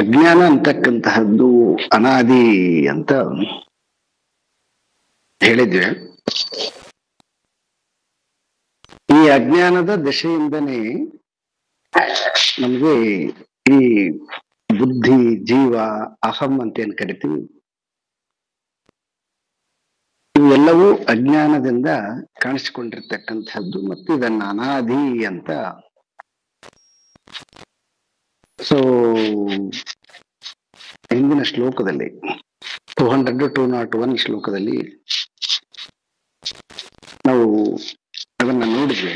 ಅಜ್ಞಾನ ಅಂತಕ್ಕಂತಹದ್ದು ಅನಾದಿ ಅಂತ ಹೇಳಿದ್ವಿ. ಈ ಅಜ್ಞಾನದ ದಶೆಯಿಂದನೇ ನಮ್ಗೆ ಈ ಬುದ್ಧಿ, ಜೀವ, ಅಹಂ ಅಂತ ಏನ್ ಕರಿತೀವಿ, ಇವೆಲ್ಲವೂ ಅಜ್ಞಾನದಿಂದ ಕಾಣಿಸಿಕೊಂಡಿರ್ತಕ್ಕಂಥದ್ದು ಮತ್ತು ಇದನ್ನ ಅನಾದಿ ಅಂತ. ಸೊ ಹಿಂದಿನ ಶ್ಲೋಕದಲ್ಲಿ 201 ಶ್ಲೋಕದಲ್ಲಿ ನಾವು ಅದನ್ನ ನೋಡಿದ್ವಿ.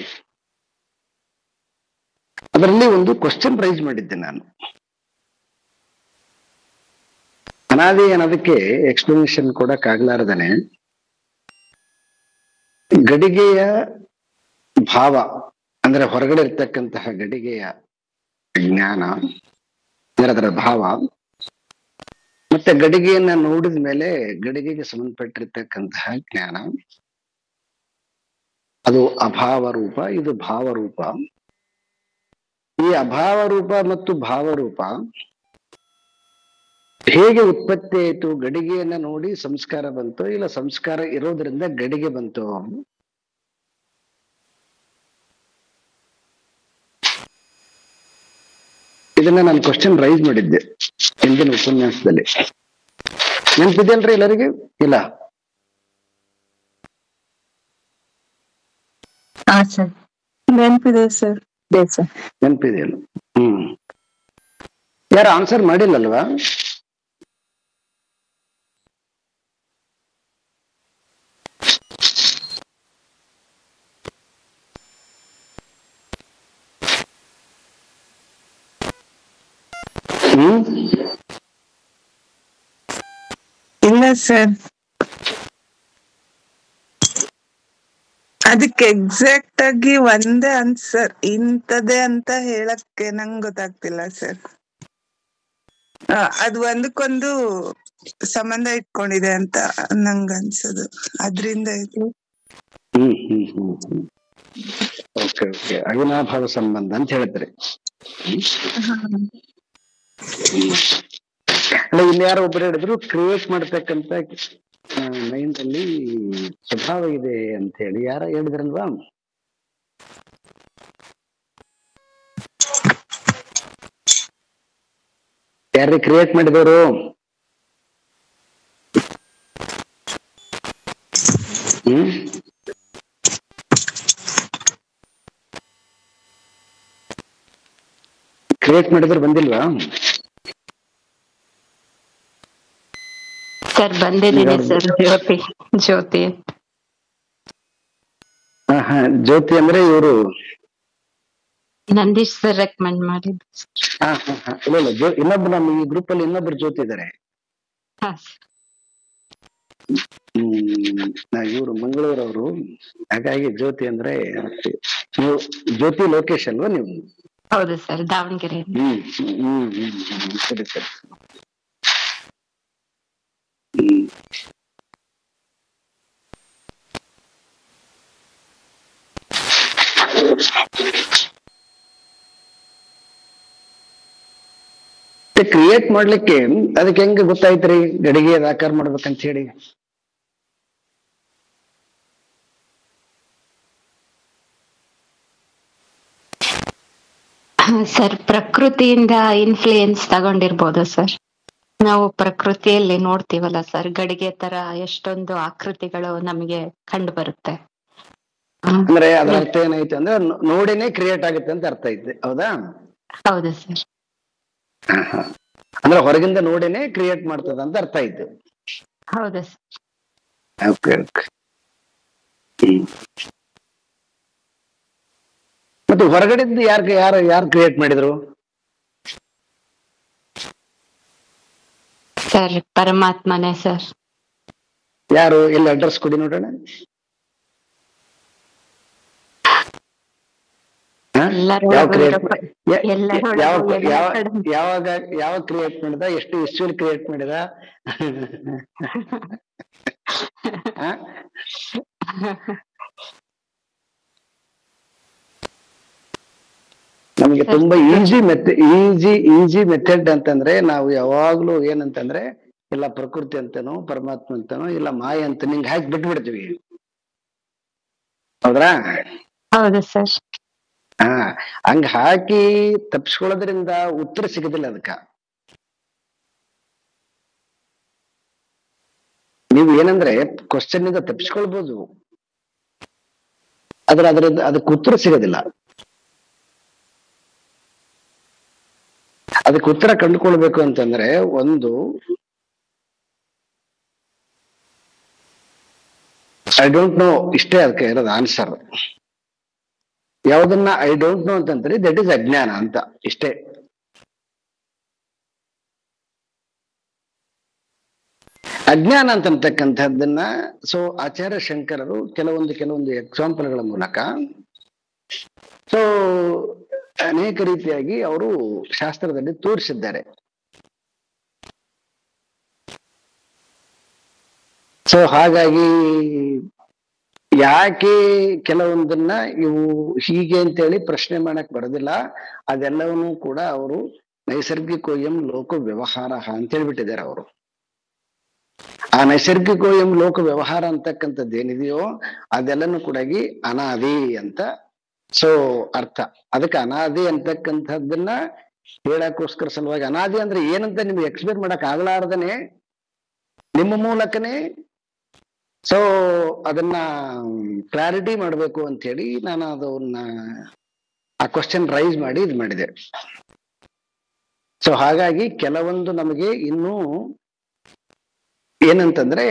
ಅದರಲ್ಲಿ ಒಂದು ಕ್ವಶನ್ ರೈಸ್ ಮಾಡಿದ್ದೆ ನಾನು. ಅನಾದಿ ಅನ್ನೋದಕ್ಕೆ ಎಕ್ಸ್ಪ್ಲನೇಷನ್ ಕೊಡಕ್ಕಾಗ್ಲಾರ್ದನೆ ಗಡಿಗೆಯ ಭಾವ ಅಂದ್ರೆ ಹೊರಗಡೆ ಇರ್ತಕ್ಕಂತಹ ಗಡಿಗೆಯ ಜ್ಞಾನ ಅಂದ್ರೆ ಅದರ ಭಾವ, ಮತ್ತೆ ಗಡಿಗೆಯನ್ನ ನೋಡಿದ ಮೇಲೆ ಗಡಿಗೆಗೆ ಸಂಬಂಧಪಟ್ಟಿರ್ತಕ್ಕಂತಹ ಜ್ಞಾನ, ಅದು ಅಭಾವ ರೂಪ, ಇದು ಭಾವರೂಪ. ಈ ಅಭಾವ ರೂಪ ಮತ್ತು ಭಾವರೂಪ ಹೇಗೆ ಉತ್ಪತ್ತಿ ಆಯಿತು? ಗಡಿಗೆಯನ್ನ ನೋಡಿ ಸಂಸ್ಕಾರ ಬಂತು, ಇಲ್ಲ ಸಂಸ್ಕಾರ ಇರೋದ್ರಿಂದ ಗಡಿಗೆ ಬಂತು? ಇದನ್ನ ನಾನು ಕ್ವಶನ್ ರೈಸ್ ಮಾಡಿದ್ದೆ ಹಿಂದಿನ ಉಪನ್ಯಾಸದಲ್ಲಿ. ನೆನಪಿದೆಯಲ್ರಿ ಎಲ್ಲರಿಗೂ? ಇಲ್ಲ ನೆನಪಿದೆ ಸರ್. ನೆನಪಿದೆಯಲ್ಲ? ಯಾರು ಆನ್ಸರ್ ಮಾಡಿಲ್ಲಲ್ವಾ? ಇಲ್ಲ ಸರ್, ಅದಕ್ಕೆ ಎಕ್ಸಾಕ್ಟ್ ಆಗಿ ಒಂದೇ ಆನ್ಸರ್ ಇಂಥದೇ ಅಂತ ಹೇಳಕ್ಕೆ ನಂಗೆ ಗೊತ್ತಾಗ್ತಿಲ್ಲ ಸರ್. ಅದು ಒಂದಕ್ಕೊಂದು ಸಂಬಂಧ ಇಟ್ಕೊಂಡಿದೆ ಅಂತ ನಂಗ ಅನ್ಸೋದು, ಅದ್ರಿಂದ ಇದು. ಓಕೆ ಓಕೆ, ಅವಿನಾಭಾವ ಸಂಬಂಧ ಅಂತ ಹೇಳಿದ್ರೆ. ಅಲ್ಲ, ಇನ್ಯಾರೋ ಒಬ್ಬರು ಹೇಳಿದ್ರು ಕ್ರಿಯೇಟ್ ಮಾಡ್ತಕ್ಕಂತ ಮೈಂಡ್ ಅಲ್ಲಿ ಸ್ವಭಾವ ಇದೆ ಅಂತ ಹೇಳಿ. ಯಾರ ಹೇಳಿದ್ರಲ್ವಾ? ಯಾರು ಕ್ರಿಯೇಟ್ ಮಾಡಿದವರು? ಕ್ರಿಯೇಟ್ ಮಾಡಿದ್ರು ಬಂದಿಲ್ವಾ ಸರ್? ಬಂದಿದ್ದೀನಿ ಸರ್. ಜ್ಯೋತಿ. ಹಾ, ಜ್ಯೋತಿ ಅಂದ್ರೆ ಇವರು ನಂದೀಶ್ ಸರ್ ರೆಕಮೆಂಡ್ ಮಾಡಿದ್ರು. ಇಲ್ಲ, ಇನ್ನೊಬ್ರು ನಮ್ಮ ಈ ಗ್ರೂಪ್ ಅಲ್ಲಿ ಇನ್ನೊಬ್ರು ಜ್ಯೋತಿ ಇದಾರೆ. ಇವರು ಮಂಗಳೂರವರು, ಹಾಗಾಗಿ ಜ್ಯೋತಿ ಅಂದ್ರೆ ನೀವು ಜ್ಯೋತಿ ಲೋಕೇಶ್ ಅಲ್ವಾ ನೀವು? ಹೌದು ಸರ್, ದಾವಣಗೆರೆ. ಸರಿ ಸರಿ. ಕ್ರಿಯೇಟ್ ಮಾಡ್ಲಿಕ್ಕೆ ಅದಕ್ಕೆ ಹೆಂಗ ಗೊತ್ತಾಯ್ತ್ರಿ ಗಡಿಗೆ ಆಕಾರ ಮಾಡ್ಬೇಕಂತ ಹೇಳಿ? ಸರ್, ಪ್ರಕೃತಿಯಿಂದ ಇನ್ಫ್ಲೂಯೆನ್ಸ್ ತಗೊಂಡಿರ್ಬೋದು ಸರ್. ನಾವು ಪ್ರಕೃತಿಯಲ್ಲಿ ನೋಡ್ತೀವಲ್ಲ ಸರ್, ಗಡಿಗೆ ತರ ಎಷ್ಟೊಂದು ಆಕೃತಿಗಳು ನಮಗೆ ಕಂಡು ಬರುತ್ತೆ. ಅಂದ್ರೆ ಅದ್ರ ಅರ್ಥ ಏನಾಯ್ತು ಅಂದ್ರೆ ನೋಡಿನೇ ಕ್ರಿಯೇಟ್ ಆಗುತ್ತೆ ಅಂತ ಅರ್ಥ ಐತೆ, ಹೌದಾ? ಹೌದು ಸರ್. ಅಂದ್ರೆ ಹೊರಗಿಂದ ನೋಡಿನೇ ಕ್ರಿಯೇಟ್ ಮಾಡ್ತದ ಅಂತ ಅರ್ಥ ಆಯ್ತು. ಹೌದು ಸರ್. Okay okay. ಮತ್ತೆ ಹೊರಗಡೆದ್ದು ಯಾರು ಕ್ರಿಯೇಟ್ ಮಾಡಿದ್ರು ಸರ್? ಪರಮಾತ್ಮನೇ ಸರ್. ಯಾರು? ಎಲ್ಲಿ ಅಡ್ರೆಸ್ ಕೊಡಿ ನೋಡೋಣ. ಯಾವ ಕ್ರಿಯೇಟ್ ಮಾಡಿದ? ಎಷ್ಟು ಇಶ್ಯೂಲ್ ಕ್ರಿಯೇಟ್ ಮಾಡಿದ? ನಮಗೆ ತುಂಬಾ ಈಸಿ ಮೆಥಡ್ ಅಂತಂದ್ರೆ ನಾವು ಯಾವಾಗ್ಲೂ ಏನಂತಂದ್ರೆ ಇಲ್ಲ ಪ್ರಕೃತಿ ಅಂತನೋ ಪರಮಾತ್ಮ ಅಂತನೋ ಇಲ್ಲ ಮಾಯ ಅಂತ ನಿಂಗೆ ಹಾಕಿ ಬಿಟ್ಬಿಡ್ತೀವಿ. ಹೌದ್ರಾ? ಹೌದು ಸರ್. ಹಾ, ಹಂಗ ಹಾಕಿ ತಪ್ಪಿಸ್ಕೊಳ್ಳೋದ್ರಿಂದ ಉತ್ತರ ಸಿಗೋದಿಲ್ಲ ಅದಕ್ಕ. ನೀವು ಏನಂದ್ರೆ ಕ್ವಶನ್ ಇಂದ ತಪ್ಪಿಸ್ಕೊಳ್ಬಹುದು, ಅದಕ್ಕೆ ಉತ್ತರ ಸಿಗೋದಿಲ್ಲ. ಅದಕ್ಕೆ ಉತ್ತರ ಕಂಡುಕೊಳ್ಬೇಕು ಅಂತಂದ್ರೆ ಒಂದು ಐ ಡೋಂಟ್ ನೋ, ಇಷ್ಟೇ ಅದಕ್ಕೆ ಇರೋದು ಆನ್ಸರ್. ಯಾವುದನ್ನ ಐ ಡೋಂಟ್ ನೋ ಅಂತಂದ್ರೆ ದಟ್ ಇಸ್ ಅಜ್ಞಾನ ಅಂತ, ಇಷ್ಟೇ. ಅಜ್ಞಾನ ಅಂತಕ್ಕಂಥದ್ದನ್ನ ಸೊ ಆಚಾರ್ಯ ಶಂಕರರು ಕೆಲವೊಂದು ಎಕ್ಸಾಂಪಲ್ಗಳ ಮೂಲಕ ಸೊ ಅನೇಕ ರೀತಿಯಾಗಿ ಅವರು ಶಾಸ್ತ್ರದಲ್ಲಿ ತೋರಿಸಿದ್ದಾರೆ. ಸೊ ಹಾಗಾಗಿ ಯಾಕೆ ಕೆಲವೊಂದನ್ನ ಇವು ಹೀಗೆ ಅಂತೇಳಿ ಪ್ರಶ್ನೆ ಮಾಡಕ್ ಬರೋದಿಲ್ಲ. ಅದೆಲ್ಲವನ್ನೂ ಕೂಡ ಅವರು ನೈಸರ್ಗಿಕೋಯಂ ಲೋಕ ವ್ಯವಹಾರ ಅಂತ ಹೇಳ್ಬಿಟ್ಟಿದ್ದಾರೆ ಅವರು. ಆ ನೈಸರ್ಗಿಕೋಯಂ ಲೋಕ ವ್ಯವಹಾರ ಅಂತಕ್ಕಂಥದ್ದು ಏನಿದೆಯೋ ಅದೆಲ್ಲನೂ ಕೂಡ ಅನಾದಿ ಅಂತ ಸೊ ಅರ್ಥ. ಅದಕ್ಕೆ ಅನಾದಿ ಅಂತಕ್ಕಂಥದ್ದನ್ನ ಹೇಳಕ್ಕೋಸ್ಕರ ಸಲುವಾಗಿ, ಅನಾದಿ ಅಂದ್ರೆ ಏನಂತ ನಿಮ್ಗೆ ಎಕ್ಸ್ಪ್ಲೇನ್ ಮಾಡಕ್ ಆಗ್ಲಾರ್ದನೆ ನಿಮ್ಮ ಮೂಲಕನೇ ಸೊ ಅದನ್ನ ಕ್ಲಾರಿಟಿ ಮಾಡ್ಬೇಕು ಅಂತ ಹೇಳಿ ನಾನು ಅದನ್ನ ಆ ಕ್ವಶನ್ ರೈಸ್ ಮಾಡಿ ಇದು ಮಾಡಿದೆ. ಸೊ ಹಾಗಾಗಿ ಕೆಲವೊಂದು ನಮಗೆ ಇನ್ನೂ ಏನಂತಂದ್ರೆ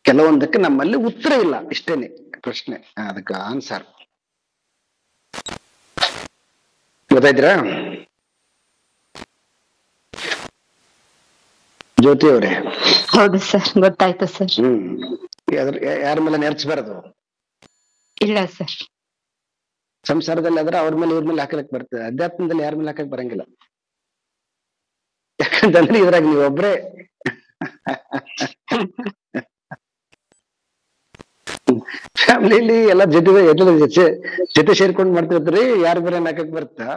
ಕೆಲವೊಂದಕ್ಕೆ ನಮ್ಮಲ್ಲಿ ಉತ್ತರ ಇಲ್ಲ, ಇಷ್ಟೇನೆ ಪ್ರಶ್ನೆ, ಅದಕ್ಕೆ ಆನ್ಸರ್. ಗೊತ್ತಾಯ್ತೀರಾ ಜ್ಯೋತಿ ಅವರೇ? ಹೌದು ಸರ್, ಗೊತ್ತಾಯ್ತು ಸರ್. ಯಾರ ಮೇಲೆ ನೆರ್ಚ್ಬಾರದು. ಇಲ್ಲ ಸರ್. ಸಂಸಾರದಲ್ಲಿ ಆದ್ರೆ ಅವ್ರ ಮೇಲೆ ಇವ್ರ ಮೇಲೆ ಹಾಕಲಕ್ ಬರ್ತದೆ, ಅಧ್ಯಾತ್ಮದಲ್ಲಿ ಯಾರ ಮೇಲೆ ಹಾಕಕ್ ಬರಂಗಿಲ್ಲ. ಯಾಕಂತಂದ್ರೆ ಇದ್ರಾಗ ನೀವೊಬ್ರೇ ಫ್ಯಾಮಿಲಿಲಿ ಎಲ್ಲ ಜೊತೆ ಸೇರ್ಕೊಂಡು ಮಾಡ್ತಿರ್ತೀರಿ, ಯಾರ ಮೇಲೆ ಹಾಕಕ್ ಬರ್ತಾ?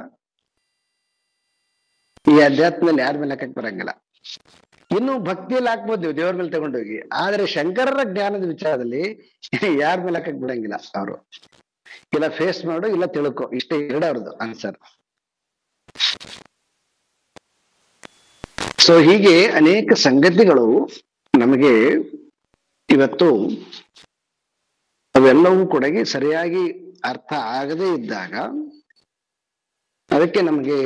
ಈ ಅಧ್ಯಾತ್ಮದಲ್ಲಿ ಯಾರ ಮೇಲೆ ಹಾಕಕ್ ಬರಂಗಿಲ್ಲ. ಇನ್ನು ಭಕ್ತಿಯಲ್ಲಿ ಹಾಕ್ಬೋದು ದೇವ್ರ ಮೇಲೆ ತಗೊಂಡೋಗಿ, ಆದ್ರೆ ಶಂಕರರ ಜ್ಞಾನದ ವಿಚಾರದಲ್ಲಿ ಯಾರ ಮೇಲೆ ಹಾಕಕ್ ಬಿಡಂಗಿಲ್ಲ. ಅವರು ಇಲ್ಲ ಫೇಸ್ ಮಾಡು, ಇಲ್ಲ ತಿಳ್ಕೊ, ಇಷ್ಟೇ ಎರಡೇ ಅವ್ರದ್ದು ಆನ್ಸರ್. ಸೊ ಹೀಗೆ ಅನೇಕ ಸಂಗತಿಗಳು ನಮಗೆ ಇವತ್ತು ಅವೆಲ್ಲವೂ ಕೂಡ ಸರಿಯಾಗಿ ಅರ್ಥ ಆಗದೇ ಇದ್ದಾಗ, ಅದಕ್ಕೆ ನಮಗೆ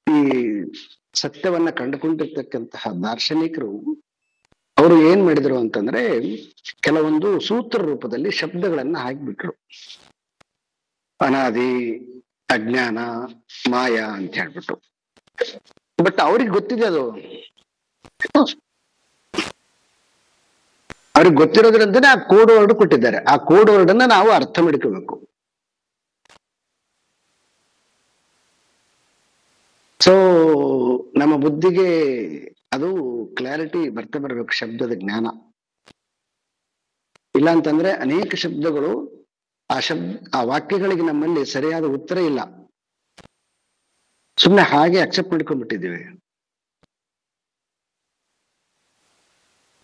ಈ ಸತ್ಯವನ್ನ ಕಂಡುಕೊಂಡಿರ್ತಕ್ಕಂತಹ ದಾರ್ಶನಿಕರು ಅವರು ಏನ್ ಮಾಡಿದ್ರು ಅಂತಂದ್ರೆ ಕೆಲವೊಂದು ಸೂತ್ರ ರೂಪದಲ್ಲಿ ಶಬ್ದಗಳನ್ನ ಹಾಕಿಬಿಟ್ರು. ಅನಾದಿ, ಅಜ್ಞಾನ, ಮಾಯಾ ಅಂತ ಹೇಳ್ಬಿಟ್ಟು. ಬಟ್ ಅವ್ರಿಗೆ ಗೊತ್ತಿದೆ ಅದು, ಅವ್ರಿಗೆ ಗೊತ್ತಿರೋದ್ರಿಂದನೇ ಆ ಕೋಡ್ ವರ್ಡ್ ಕೊಟ್ಟಿದ್ದಾರೆ. ಆ ಕೋಡ್ ವರ್ಡ್ ಅನ್ನ ನಾವು ಅರ್ಥ ಮಾಡ್ಕೋಬೇಕು. ಸೊ ನಮ್ಮ ಬುದ್ಧಿಗೆ ಅದು ಕ್ಲಾರಿಟಿ ಬರ್ತಾ ಬರ್ಬೇಕು, ಶಬ್ದದ ಜ್ಞಾನ. ಇಲ್ಲ ಅಂತಂದ್ರೆ ಅನೇಕ ಶಬ್ದಗಳು ಆ ವಾಕ್ಯಗಳಿಗೆ ನಮ್ಮಲ್ಲಿ ಸರಿಯಾದ ಉತ್ತರ ಇಲ್ಲ, ಸುಮ್ಮನೆ ಹಾಗೆ ಅಕ್ಸೆಪ್ಟ್ ಮಾಡ್ಕೊಂಡ್ಬಿಟ್ಟಿದ್ದೀವಿ.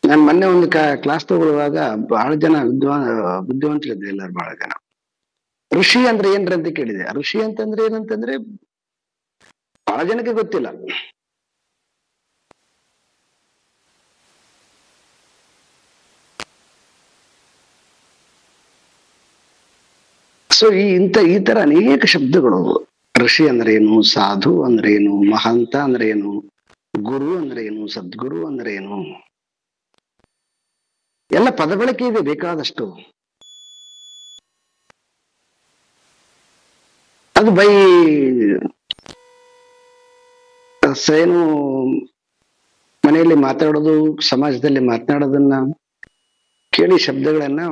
ನಾನು ಮೊನ್ನೆ ಒಂದು ಕ್ಲಾಸ್ ತಗೊಳ್ಳುವಾಗ ಬಹಳ ಜನ ಬುದ್ಧಿವಂತರಿದ್ದೆ, ಎಲ್ಲರೂ ಬಹಳ ಜನ. ಋಷಿ ಅಂದ್ರೆ ಏನ್ರಿ ಅಂತ ಕೇಳಿದೆ. ಋಷಿ ಅಂತಂದ್ರೆ ಏನಂತಂದ್ರೆ ಬಹಳ ಜನಕ್ಕೆ ಗೊತ್ತಿಲ್ಲ. ಸೊ ಈ ತರ ಅನೇಕ ಶಬ್ದಗಳು, ಋಷಿ ಅಂದ್ರೆ ಏನು, ಸಾಧು ಅಂದ್ರೆ ಏನು, ಮಹಾಂತ ಅಂದ್ರೆ ಏನು, ಗುರು ಅಂದ್ರೆ ಏನು, ಸದ್ಗುರು ಅಂದ್ರೆ ಏನು, ಎಲ್ಲ ಪದ ಬಳಕೆ ಇದೆ ಬೇಕಾದಷ್ಟು. ಅದು ಏನು ಮನೆಯಲ್ಲಿ ಮಾತಾಡೋದು, ಸಮಾಜದಲ್ಲಿ ಮಾತನಾಡೋದನ್ನ ಕೇಳಿ ಶಬ್ದಗಳನ್ನ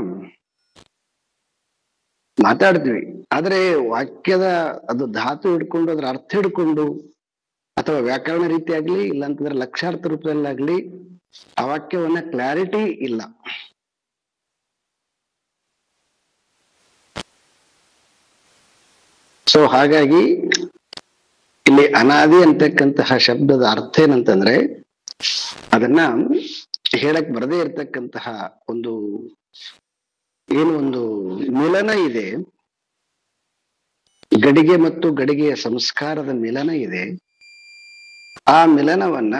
ಮಾತಾಡ್ತೀವಿ. ಆದ್ರೆ ವಾಕ್ಯದ ಅದು ಧಾತು ಹಿಡ್ಕೊಂಡು ಅದ್ರ ಅರ್ಥ ಹಿಡ್ಕೊಂಡು ಅಥವಾ ವ್ಯಾಕರಣ ರೀತಿ ಆಗ್ಲಿ, ಇಲ್ಲಾಂತಂದ್ರೆ ಲಕ್ಷಾರ್ಥ ರೂಪದಲ್ಲಾಗ್ಲಿ ಆ ವಾಕ್ಯವನ್ನ ಕ್ಲಾರಿಟಿ ಇಲ್ಲ. ಸೊ ಹಾಗಾಗಿ ಇಲ್ಲಿ ಅನಾದಿ ಅಂತಕ್ಕಂತಹ ಶಬ್ದದ ಅರ್ಥ ಏನಂತಂದ್ರೆ ಅದನ್ನ ಹೇಳಕ್ ಬರದೇ ಇರತಕ್ಕಂತಹ ಒಂದು ಒಂದು ಮಿಲನ ಇದೆ, ಗಡಿಗೆ ಮತ್ತು ಗಡಿಗೆಯ ಸಂಸ್ಕಾರದ ಮಿಲನ ಇದೆ. ಆ ಮಿಲನವನ್ನ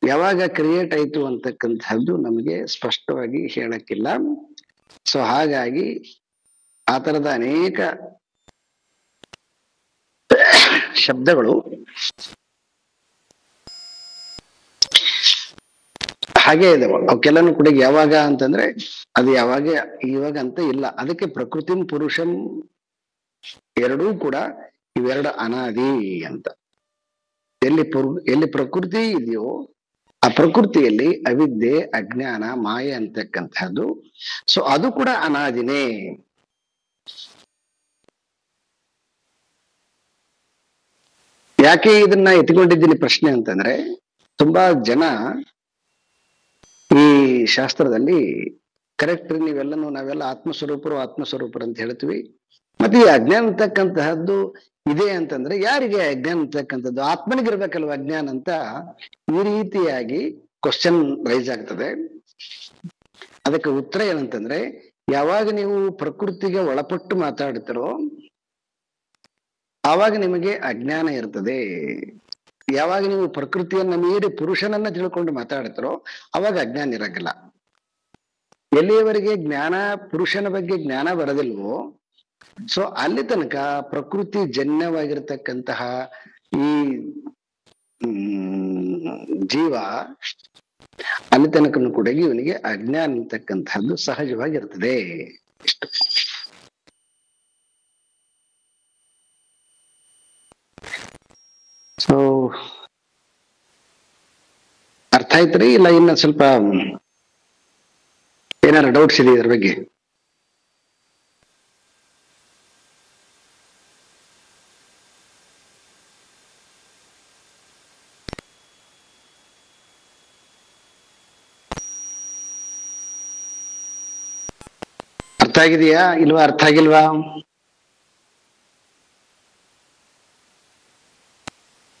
ಯಾವಾಗ ಕ್ರಿಯೇಟ್ ಆಯ್ತು ಅಂತಕ್ಕಂಥದ್ದು ನಮಗೆ ಸ್ಪಷ್ಟವಾಗಿ ಹೇಳಕ್ಕಿಲ್ಲ. ಸೊ ಹಾಗಾಗಿ ಆ ತರದ ಅನೇಕ ಶಬ್ದಗಳು ಹಾಗೆ ಇದಾವ. ಅವಕ್ಕೆಲ್ಲನೂ ಕೂಡ ಯಾವಾಗ ಅಂತಂದ್ರೆ ಅದು ಯಾವಾಗ ಇವಾಗ ಅಂತ ಇಲ್ಲ. ಅದಕ್ಕೆ ಪ್ರಕೃತಿಂ ಪುರುಷಂ ಎರಡೂ ಕೂಡ ಇವೆರಡು ಅನಾದಿ ಅಂತ. ಎಲ್ಲಿ ಪ್ರಕೃತಿ ಇದೆಯೋ ಆ ಪ್ರಕೃತಿಯಲ್ಲಿ ಅವಿದ್ಯೆ, ಅಜ್ಞಾನ, ಮಾಯೆ ಅಂತಕ್ಕಂಥದ್ದು. ಸೊ ಅದು ಕೂಡ ಅನಾದಿನೇ. ಯಾಕೆ ಇದನ್ನ ಎತ್ಕೊಂಡಿದ್ದೀನಿ ಪ್ರಶ್ನೆ ಅಂತಂದ್ರೆ, ತುಂಬಾ ಜನ ಈ ಶಾಸ್ತ್ರದಲ್ಲಿ ಕರೆಕ್ಟ್ ನಾವೆಲ್ಲ ಆತ್ಮಸ್ವರೂಪರು ಅಂತ ಹೇಳ್ತೀವಿ. ಮತ್ತೆ ಈ ಅಜ್ಞಾನ ಅಂತಕ್ಕಂತಹದ್ದು ಇದೆ ಅಂತಂದ್ರೆ ಯಾರಿಗೆ ಅಜ್ಞಾನ ಅಂತಕ್ಕಂಥದ್ದು? ಆತ್ಮನಿಗಿರ್ಬೇಕಲ್ವ ಅಜ್ಞಾನ ಅಂತ ಈ ರೀತಿಯಾಗಿ ಕ್ವಶನ್ ರೈಸ್ ಆಗ್ತದೆ. ಅದಕ್ಕೆ ಉತ್ತರ ಏನಂತಂದ್ರೆ, ಯಾವಾಗ ನೀವು ಪ್ರಕೃತಿಗೆ ಒಳಪಟ್ಟು ಮಾತಾಡ್ತಿರೋ ಆವಾಗ ನಿಮಗೆ ಅಜ್ಞಾನ ಇರ್ತದೆ. ಯಾವಾಗ ನೀವು ಪ್ರಕೃತಿಯನ್ನ ಮೀರಿ ಪುರುಷನನ್ನ ತಿಳ್ಕೊಂಡು ಮಾತಾಡ್ತಿರೋ ಅವಾಗ ಅಜ್ಞಾನ ಇರಲ್ಲ. ಎಲ್ಲಿಯವರೆಗೆ ಪುರುಷನ ಬಗ್ಗೆ ಜ್ಞಾನ ಬರೋದಿಲ್ವೋ, ಸೊ ಅಲ್ಲಿ ತನಕ ಪ್ರಕೃತಿ ಜನ್ಯವಾಗಿರ್ತಕ್ಕಂತಹ ಈ ಜೀವ ಅಲ್ಲಿ ತನಕನು ಕೂಡ ಇವನಿಗೆ ಅಜ್ಞಾನ ಅಂತಕ್ಕಂತಹದ್ದು ಸಹಜವಾಗಿರ್ತದೆ. ಇಷ್ಟು. ಸೊ ಅರ್ಥ ಆಯ್ತ್ರಿ? ಇಲ್ಲ ಇನ್ನ ಸ್ವಲ್ಪ ಏನಾರ ಡೌಟ್ಸ್ ಇದೆ ಇದ್ರ ಬಗ್ಗೆ? ಅರ್ಥ ಆಗಿದೆಯಾ ಇಲ್ವಾ? ಅರ್ಥ ಆಗಿಲ್ವಾ?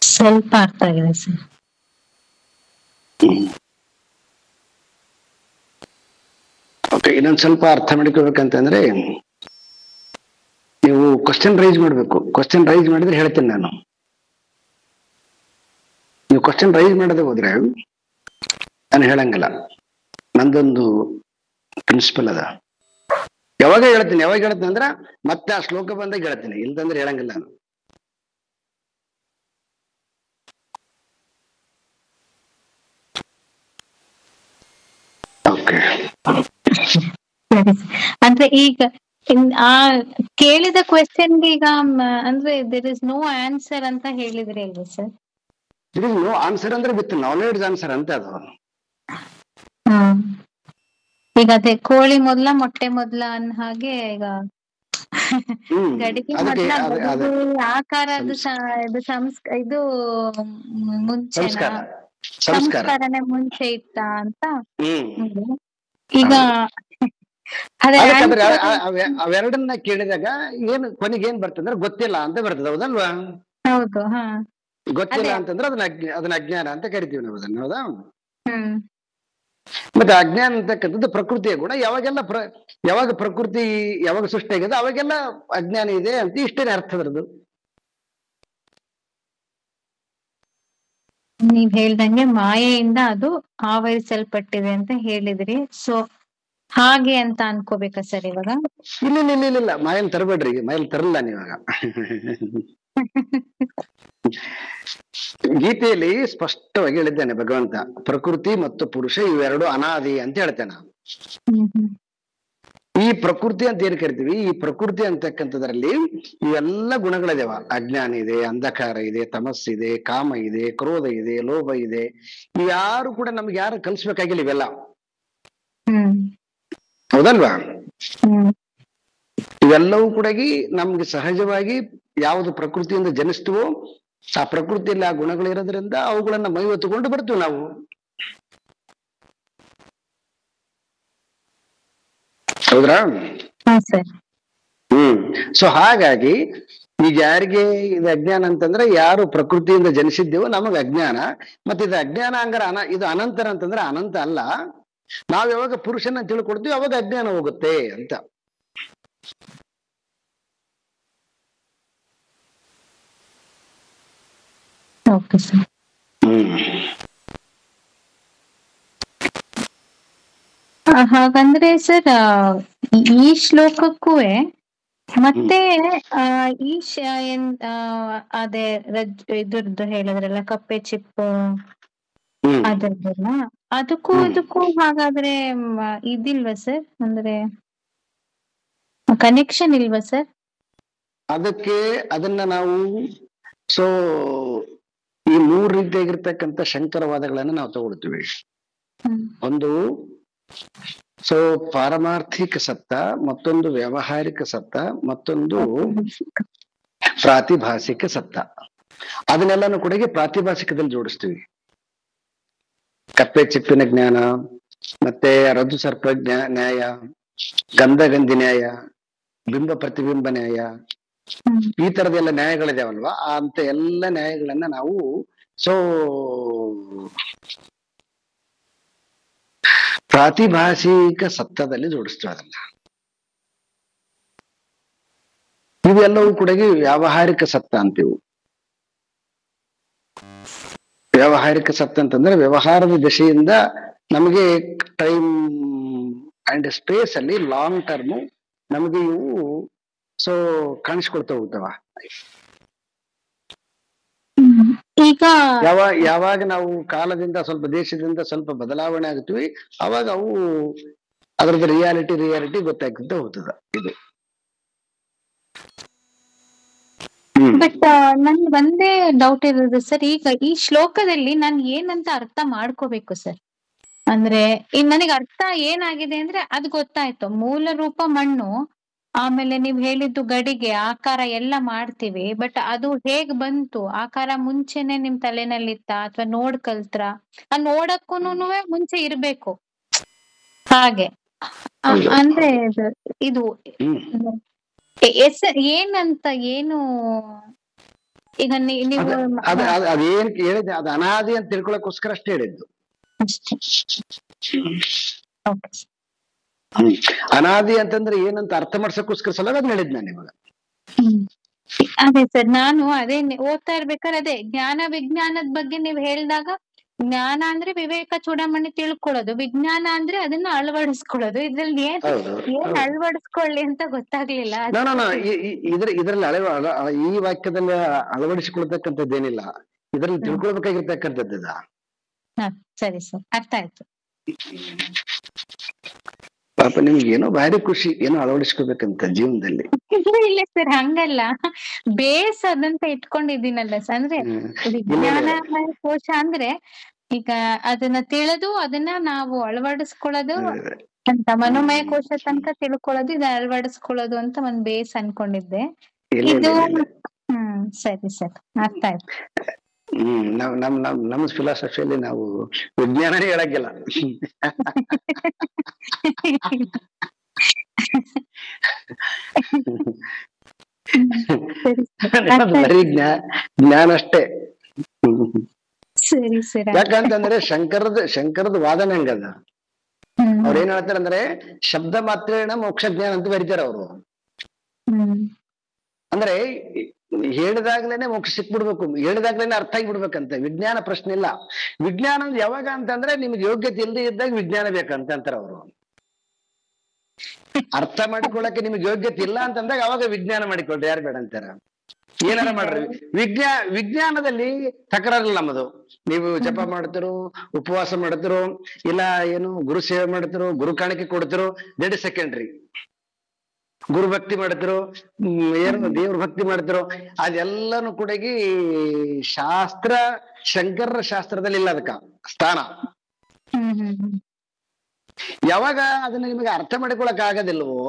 ಸ್ವಲ್ಪ ಅರ್ಥ ಆಗಿದೆ ಸರ್. ಓಕೆ, ಇನ್ನೊಂದ್ ಸ್ವಲ್ಪ ಅರ್ಥ ಮಾಡ್ಕೋಬೇಕಂತಂದ್ರೆ ನೀವು ಕ್ವಶನ್ ರೈಸ್ ಮಾಡ್ಬೇಕು. ಕ್ವಶನ್ ರೈಸ್ ಮಾಡಿದ್ರೆ ಹೇಳ್ತೀನಿ ನಾನು. ನೀವು ಕ್ವಶನ್ ರೈಸ್ ಮಾಡದೆ ಹೋದ್ರೆ ನಾನು ಹೇಳಂಗಿಲ್ಲ. ನಂದೊಂದು ಪ್ರಿನ್ಸಿಪಲ್ ಅದ. ಯಾವಾಗ ಹೇಳ್ತೀನಿ ಅಂದ್ರ ಮತ್ತೆ ಆ ಶ್ಲೋಕ ಬಂದಾಗ ಹೇಳ್ತೀನಿ, ಇಲ್ದಂದ್ರೆ ಹೇಳಂಗಿಲ್ಲ ನಾನು. ಅಂದ್ರೆ ಈಗ ಆ ಕೇಳಿದ ಕ್ವೆಶ್ಚನ್ಗೆ ಈಗ ಅಂದ್ರೆ ದೇರ್ ಇಸ್ ನೋ ಆನ್ಸರ್ ಅಂತ ಹೇಳಿದ್ರಿ ಅಲ್ವಾ sir? It is no answer ಅಂದ್ರೆ ವಿತ್ ನಾಲೆಡ್ಜ್ ಆನ್ಸರ್ ಅಂತ ಅದು. ಈಗ ಅದೇ ಕೋಳಿ ಮೊದ್ಲ ಮೊಟ್ಟೆ ಮೊದ್ಲ ಅನ್ನ ಹಾಗೆ ಈಗ ಗಡಿಗೆ ಮೊದ್ಲ ಆಕಾರ ಇದು ಮುಂಚೆನಾ ಸಂಸ್ಕಾರನೇ ಮುಂಚೆ ಇತ್ತ ಅಂತ. ಈಗ ಅವೆರಡನ್ನ ಕೇಳಿದಾಗ ಕೊನೆಗೆ ಏನ್ ಬರ್ತಂದ್ರೆ ಗೊತ್ತಿಲ್ಲ ಅಂತ ಬರ್ತದ. ಹೌದಲ್ವಾ? ಹೌದು. ಗೊತ್ತಿಲ್ಲ ಅಂತಂದ್ರೆ ಅದನ್ನ ಅಜ್ಞಾನ ಅಂತ ಕರಿತೀವಿ ನಾವು ಅದನ್ನ. ಹೌದಾ? ಮತ್ತೆ ಅಜ್ಞಾನ ಅಂತಕ್ಕಂಥದ್ದು ಪ್ರಕೃತಿಯ ಗುಣ. ಯಾವಾಗ ಪ್ರಕೃತಿ ಯಾವಾಗ ಸೃಷ್ಟಿ ಆಗಿದೆ ಅವಾಗೆಲ್ಲ ಅಜ್ಞಾನ ಇದೆ ಅಂತ ಇಷ್ಟೇನೆ ಅರ್ಥ ಬರೋದು. ನೀವ್ ಹೇಳ್ದಂಗೆ ಮಾಯೆಯಿಂದ ಅದು ಆವರಿಸಲ್ಪಟ್ಟಿದೆ ಅಂತ ಹೇಳಿದ್ರಿ. ಸೊ ಹಾಗೆ ಅಂತ ಅನ್ಕೋಬೇಕಾ ಸರ್ ಇವಾಗ? ಇಲ್ಲ, ಮಾಯಲ್ ತರಬೇಡ್ರಿ. ಮಾಯಲ್ ತರಲ್ಲ ನೀವಾಗ. ಗೀತೆಯಲ್ಲಿ ಸ್ಪಷ್ಟವಾಗಿ ಹೇಳಿದ್ದಾನೆ ಭಗವಂತ, ಪ್ರಕೃತಿ ಮತ್ತು ಪುರುಷ ಇವೆರಡು ಅನಾದಿ ಅಂತ ಹೇಳ್ತಾನೆ. ಈ ಪ್ರಕೃತಿ ಅಂತ ಏನ್ ಕರಿತೀವಿ, ಈ ಪ್ರಕೃತಿ ಅಂತಕ್ಕಂಥದ್ರಲ್ಲಿ ಇವೆಲ್ಲ ಗುಣಗಳಿದಾವ. ಅಜ್ಞಾನ ಇದೆ, ಅಂಧಕಾರ ಇದೆ, ತಮಸ್ಸಿದೆ, ಕಾಮ ಇದೆ, ಕ್ರೋಧ ಇದೆ, ಲೋಭ ಇದೆ. ಯಾರು ಕೂಡ ನಮ್ಗೆ ಯಾರು ಕಲಿಸ್ಬೇಕಾಗಿಲ್ಲ ಇವೆಲ್ಲ. ಹೌದಲ್ವಾ? ಇವೆಲ್ಲವೂ ಕೂಡ ನಮ್ಗೆ ಸಹಜವಾಗಿ ಯಾವುದು ಪ್ರಕೃತಿಯಿಂದ ಜನಿಸ್ತೀವೋ ಆ ಪ್ರಕೃತಿಯಲ್ಲಿ ಆ ಗುಣಗಳಿರೋದ್ರಿಂದ ಅವುಗಳನ್ನ ಮೈ ಹೊತ್ತುಕೊಂಡು ಬರ್ತೀವಿ ನಾವು. ಹೌದ್ರಾ? ಸೊ ಹಾಗಾಗಿ ಈಗ ಯಾರಿಗೆ ಇದು ಅಜ್ಞಾನ ಅಂತಂದ್ರೆ ಯಾರು ಪ್ರಕೃತಿಯಿಂದ ಜನಿಸಿದ್ದೇವೋ ನಮಗ ಅಜ್ಞಾನ. ಮತ್ತೆ ಇದು ಅಜ್ಞಾನ ಹಂಗಾರ ಇದು ಅನಂತರ ಅಂತಂದ್ರೆ ಅನಂತ ಅಲ್ಲ. ನಾವ್ ಯಾವಾಗ ಪುರುಷನ ತಿಳ್ಕೊಡ್ತೀವಿ ಅವಾಗ ಅಜ್ಞಾನ ಹೋಗುತ್ತೆ ಅಂತ. Okay sir. ಹಾಗಂದ್ರೆ ಸರ್ ಈ ಶ್ಲೋಕಕ್ಕೂ ಮತ್ತೆ ಅದೇ ಇದ್ರದ್ದು ಹೇಳಿದ್ರಲ್ಲ ಕಪ್ಪೆ ಚಿಪ್ಪು ಅದರದ್ದೆಲ್ಲ ಅದಕ್ಕೂ ಹಾಗಾದ್ರೆ ಇದಿಲ್ವಾ ಸರ್, ಅಂದ್ರೆ ಕನೆಕ್ಷನ್ ಇಲ್ವಾ ಸರ್? ಅದನ್ನ ನಾವು ಸೊ ಈ 3 ರೀತಿಯಾಗಿರ್ತಕ್ಕಂಥ ಶಂಕರವಾದಗಳನ್ನ ನಾವು ತಗೊಳ್ತೀವಿ. ಒಂದು ಸೊ ಪಾರಮಾರ್ಥಿಕ ಸತ್ತ, ಮತ್ತೊಂದು ವ್ಯಾವಹಾರಿಕ ಸತ್ತ, ಮತ್ತೊಂದು ಪ್ರಾತಿಭಾಸಿಕ ಸತ್ತ. ಅದನ್ನೆಲ್ಲಾನು ಕೂಡ ಪ್ರಾತಿಭಾಸಿಕದಲ್ಲಿ ಜೋಡಿಸ್ತೀವಿ. ಕಪ್ಪೆ ಚಿಪ್ಪಿನ ಜ್ಞಾನ, ಮತ್ತೆ ರಜ್ಜು ಸರ್ಪ ನ್ಯಾಯ, ಗಂಧಗಂಧಿ ನ್ಯಾಯ, ಬಿಂಬ ಪ್ರತಿಬಿಂಬ ನ್ಯಾಯ, ಈ ತರದೆಲ್ಲ ನ್ಯಾಯಗಳಿದಾವಲ್ವಾ, ಅಂತ ಎಲ್ಲ ನ್ಯಾಯಗಳನ್ನ ನಾವು ಸೊ ಪ್ರಾತಿಭಾಸಿಕ ಸತ್ತದಲ್ಲಿ ಜೋಡಿಸ್ತೀವಿ. ಅದನ್ನ ಇವೆಲ್ಲವೂ ಕೂಡ ವ್ಯಾವಹಾರಿಕ ಸತ್ತ ಅಂತೀವಿ. ವ್ಯಾವಹಾರಿಕ ಸತ್ತ ಅಂತಂದ್ರೆ ವ್ಯವಹಾರದ ದಿಶೆಯಿಂದ ನಮಗೆ ಟೈಮ್ ಅಂಡ್ ಸ್ಪೇಸ್ ಅಲ್ಲಿ ಲಾಂಗ್ ಟರ್ಮ್ ನಮಗೆ ಇವು ಸೊ ಕಾಣಿಸ್ಕೊಳ್ತಾ ಹೋಗ್ತಾವ. ಈಗ ಯಾವಾಗ ನಾವು ಕಾಲದಿಂದ ಸ್ವಲ್ಪ ದೇಶದಿಂದ ಸ್ವಲ್ಪ ಬದಲಾವಣೆ ಆಗ್ತೀವಿ ಅವಾಗ ಅವು ಅದ್ರದ್ದು ರಿಯಾಲಿಟಿ ಗೊತ್ತಾಗ್ತಾ ಹೋಗ್ತದ. ಇದು ಬಟ್ ನನ್ ಒಂದೇ ಡೌಟ್ ಇರೋದು ಸರ್, ಈಗ ಈ ಶ್ಲೋಕದಲ್ಲಿ ನಾನು ಏನಂತ ಅರ್ಥ ಮಾಡ್ಕೋಬೇಕು ಸರ್? ಅಂದ್ರೆ ನನಗೆ ಅರ್ಥ ಏನಾಗಿದೆ ಅಂದ್ರೆ ಅದು ಗೊತ್ತಾಯ್ತು, ಮೂಲ ರೂಪ ಮಣ್ಣು, ಆಮೇಲೆ ನೀವ್ ಹೇಳಿದ್ದು ಗಡಿಗೆ ಆಕಾರ ಎಲ್ಲ ಮಾಡ್ತೀವಿ. ಬಟ್ ಅದು ಹೇಗ್ ಬಂತು, ಆಕಾರ ಮುಂಚೆನೆ ನಿಮ್ ತಲೆನಲ್ಲಿತ್ತ ಅಥವಾ ನೋಡ್ ಕಲ್ತ್ರ? ನೋಡಕ್ಕೂನು ಮುಂಚೆ ಇರ್ಬೇಕು ಹಾಗೆ. ಅಂದ್ರೆ ಇದು ಏನಂತ ಏನು ಈಗ ನೀವು ಅದೇನ್ ಹೇಳಿದೆ, ಅದು ಅನಾದಿ ಅಂತ ತಿಳ್ಕೊಳಕ್ಕೋಸ್ಕರ ಅಷ್ಟೇ ಹೇಳಿದ್ದು. ಅನಾದಿ ಅಂತಂದ್ರೆ ಏನಂತ ಅರ್ಥ ಮಾಡ್ಸಕ್ಕೋಸ್ಕರ ಸಲ ಅದನ್ನ ಹೇಳಿದ್ ನಾನು ನಿಮಗ. ಅದೇ ಸರ್, ನಾನು ಅದೇ ಓದ್ತಾ ಇರ್ಬೇಕಾದ್ರೆ ಅದೇ ಜ್ಞಾನ ವಿಜ್ಞಾನದ ಬಗ್ಗೆ ನೀವ್ ಹೇಳಿದಾಗ, ಜ್ಞಾನ ಅಂದ್ರೆ ವಿವೇಕ ಚೂಡಾಮಣಿ ತಿಳ್ಕೊಳ್ಳೋದು, ವಿಜ್ಞಾನ ಅಂದ್ರೆ ಅದನ್ನ ಅಳವಡಿಸ್ಕೊಳ್ಳೋದು. ಇದ್ರಲ್ಲಿ ಏನ್ ಅಳವಡಿಸ್ಕೊಳ್ಳಿ ಅಂತ ಗೊತ್ತಾಗ್ಲಿಲ್ಲ. ಇದ್ರಲ್ಲಿ ಈ ವಾಕ್ಯದಲ್ಲಿ ಅಳವಡಿಸಿಕೊಳ್ತಕ್ಕಂಥದ್ದೇನಿಲ್ಲ, ಇದ್ರಲ್ಲಿ ತಿಳ್ಕೊಳ್ಬೇಕಾಗಿರ್ತಕ್ಕಂಥದ್ದ. ಸರಿ ಸರ್, ಅರ್ಥ ಆಯ್ತು. ಪಾಪ ನಿಮ್ಗೆ ಏನೋ ಭಾರಿ ಖುಷಿ, ಏನೋ ಅಳವಡಿಸ್ಕೋಬೇಕಂತ ಜೀವನದಲ್ಲಿ. ಇಲ್ಲ ಸರ್, ಹಂಗಲ್ಲ, ಬೇಸ್ ಅದಂತ ಇಟ್ಕೊಂಡಿದ್ದೀನಲ್ಲ ಸರ್. ಅಂದ್ರೆ ವಿಜ್ಞಾನಮಯ ಕೋಶ ಅಂದ್ರೆ ಈಗ ಅದನ್ನ ತಿಳಿದು ಅದನ್ನ ನಾವು ಅಳವಡಿಸ್ಕೊಳ್ಳೋದು ಅಂತ, ಮನೋಮಯ ಕೋಶ ತನಕ ತಿಳ್ಕೊಳ್ಳೋದು, ಇದನ್ನ ಅಳವಡಿಸ್ಕೊಳ್ಳೋದು ಅಂತ ಒಂದ್ ಬೇಸ್ ಅನ್ಕೊಂಡಿದ್ದೆ. ಇದು ಸರಿ ಸರ್, ಅರ್ಥ ಆಯ್ತು. ನಮ್ಮ ಫಿಲಾಸಫಿಯಲ್ಲಿ ನಾವು ವಿಜ್ಞಾನನೇ ಹೇಳಕ್ಕಿಲ್ಲ. ಬರೀ ಜ್ಞಾನ ಅಷ್ಟೇ. ಯಾಕಂತಂದ್ರೆ ಶಂಕರದ ವಾದನೆ ಹಂಗದ. ಅವ್ರ ಏನ್ ಹೇಳ್ತಾರೆ ಅಂದ್ರೆ ಶಬ್ದ ಮಾತ್ರೇಣ ಮೋಕ್ಷ ಜ್ಞಾನ ಅಂತ ಬರೀತಾರೆ ಅವರು. ಅಂದ್ರೆ ಹೇಳಿದಾಗ್ಲೇನೆ ಮೋಕ್ಷ ಸಿಕ್ಬಿಡ್ಬೇಕು, ಹೇಳಿದಾಗ್ಲೇನೆ ಅರ್ಥ ಆಗಿಬಿಡ್ಬೇಕಂತ. ವಿಜ್ಞಾನ ಪ್ರಶ್ನೆ ಇಲ್ಲ. ವಿಜ್ಞಾನ ಯಾವಾಗ ಅಂತಂದ್ರೆ ನಿಮ್ಗೆ ಯೋಗ್ಯತೆ ಇಲ್ಲದೆ ಇದ್ದಾಗ ವಿಜ್ಞಾನ ಬೇಕಂತ ಅಂತಾರ ಅವರು. ಅರ್ಥ ಮಾಡಿಕೊಳ್ಳಕ್ಕೆ ನಿಮ್ಗೆ ಯೋಗ್ಯತೆ ಇಲ್ಲ ಅಂತಂದಾಗ ಅವಾಗ ವಿಜ್ಞಾನ ಮಾಡಿಕೊಳ್ರಿ, ಯಾರು ಬೇಡ ಅಂತಾರ. ಏನಾರ ಮಾಡ್ರಿ, ವಿಜ್ಞಾನದಲ್ಲಿ ತಕರಾರಿಲ್ಲ ನಮ್ಮದು. ನೀವು ಜಪ ಮಾಡ್ತಿರೋ, ಉಪವಾಸ ಮಾಡ್ತಿರೋ, ಇಲ್ಲ ಏನು ಗುರು ಸೇವೆ ಮಾಡ್ತಿರೋ, ಗುರು ಕಾಣಿಕೆ ಕೊಡ್ತಿರೋ, ದಟ್ ಇಸ್ ಸೆಕೆಂಡ್ರಿ. ಗುರು ಭಕ್ತಿ ಮಾಡ್ತಿರೋ, ಏನು ದೇವ್ರ ಭಕ್ತಿ ಮಾಡ್ತಿರೋ, ಅದೆಲ್ಲಾನು ಕೂಡ ಶಾಸ್ತ್ರ ಶಂಕರರ ಶಾಸ್ತ್ರದಲ್ಲಿ ಇಲ್ಲ ಅದಕ್ಕ ಸ್ಥಾನ. ಯಾವಾಗ ಅದನ್ನ ನಿಮಗೆ ಅರ್ಥ ಮಾಡಿಕೊಳಕ್ ಆಗೋದಿಲ್ವೋ,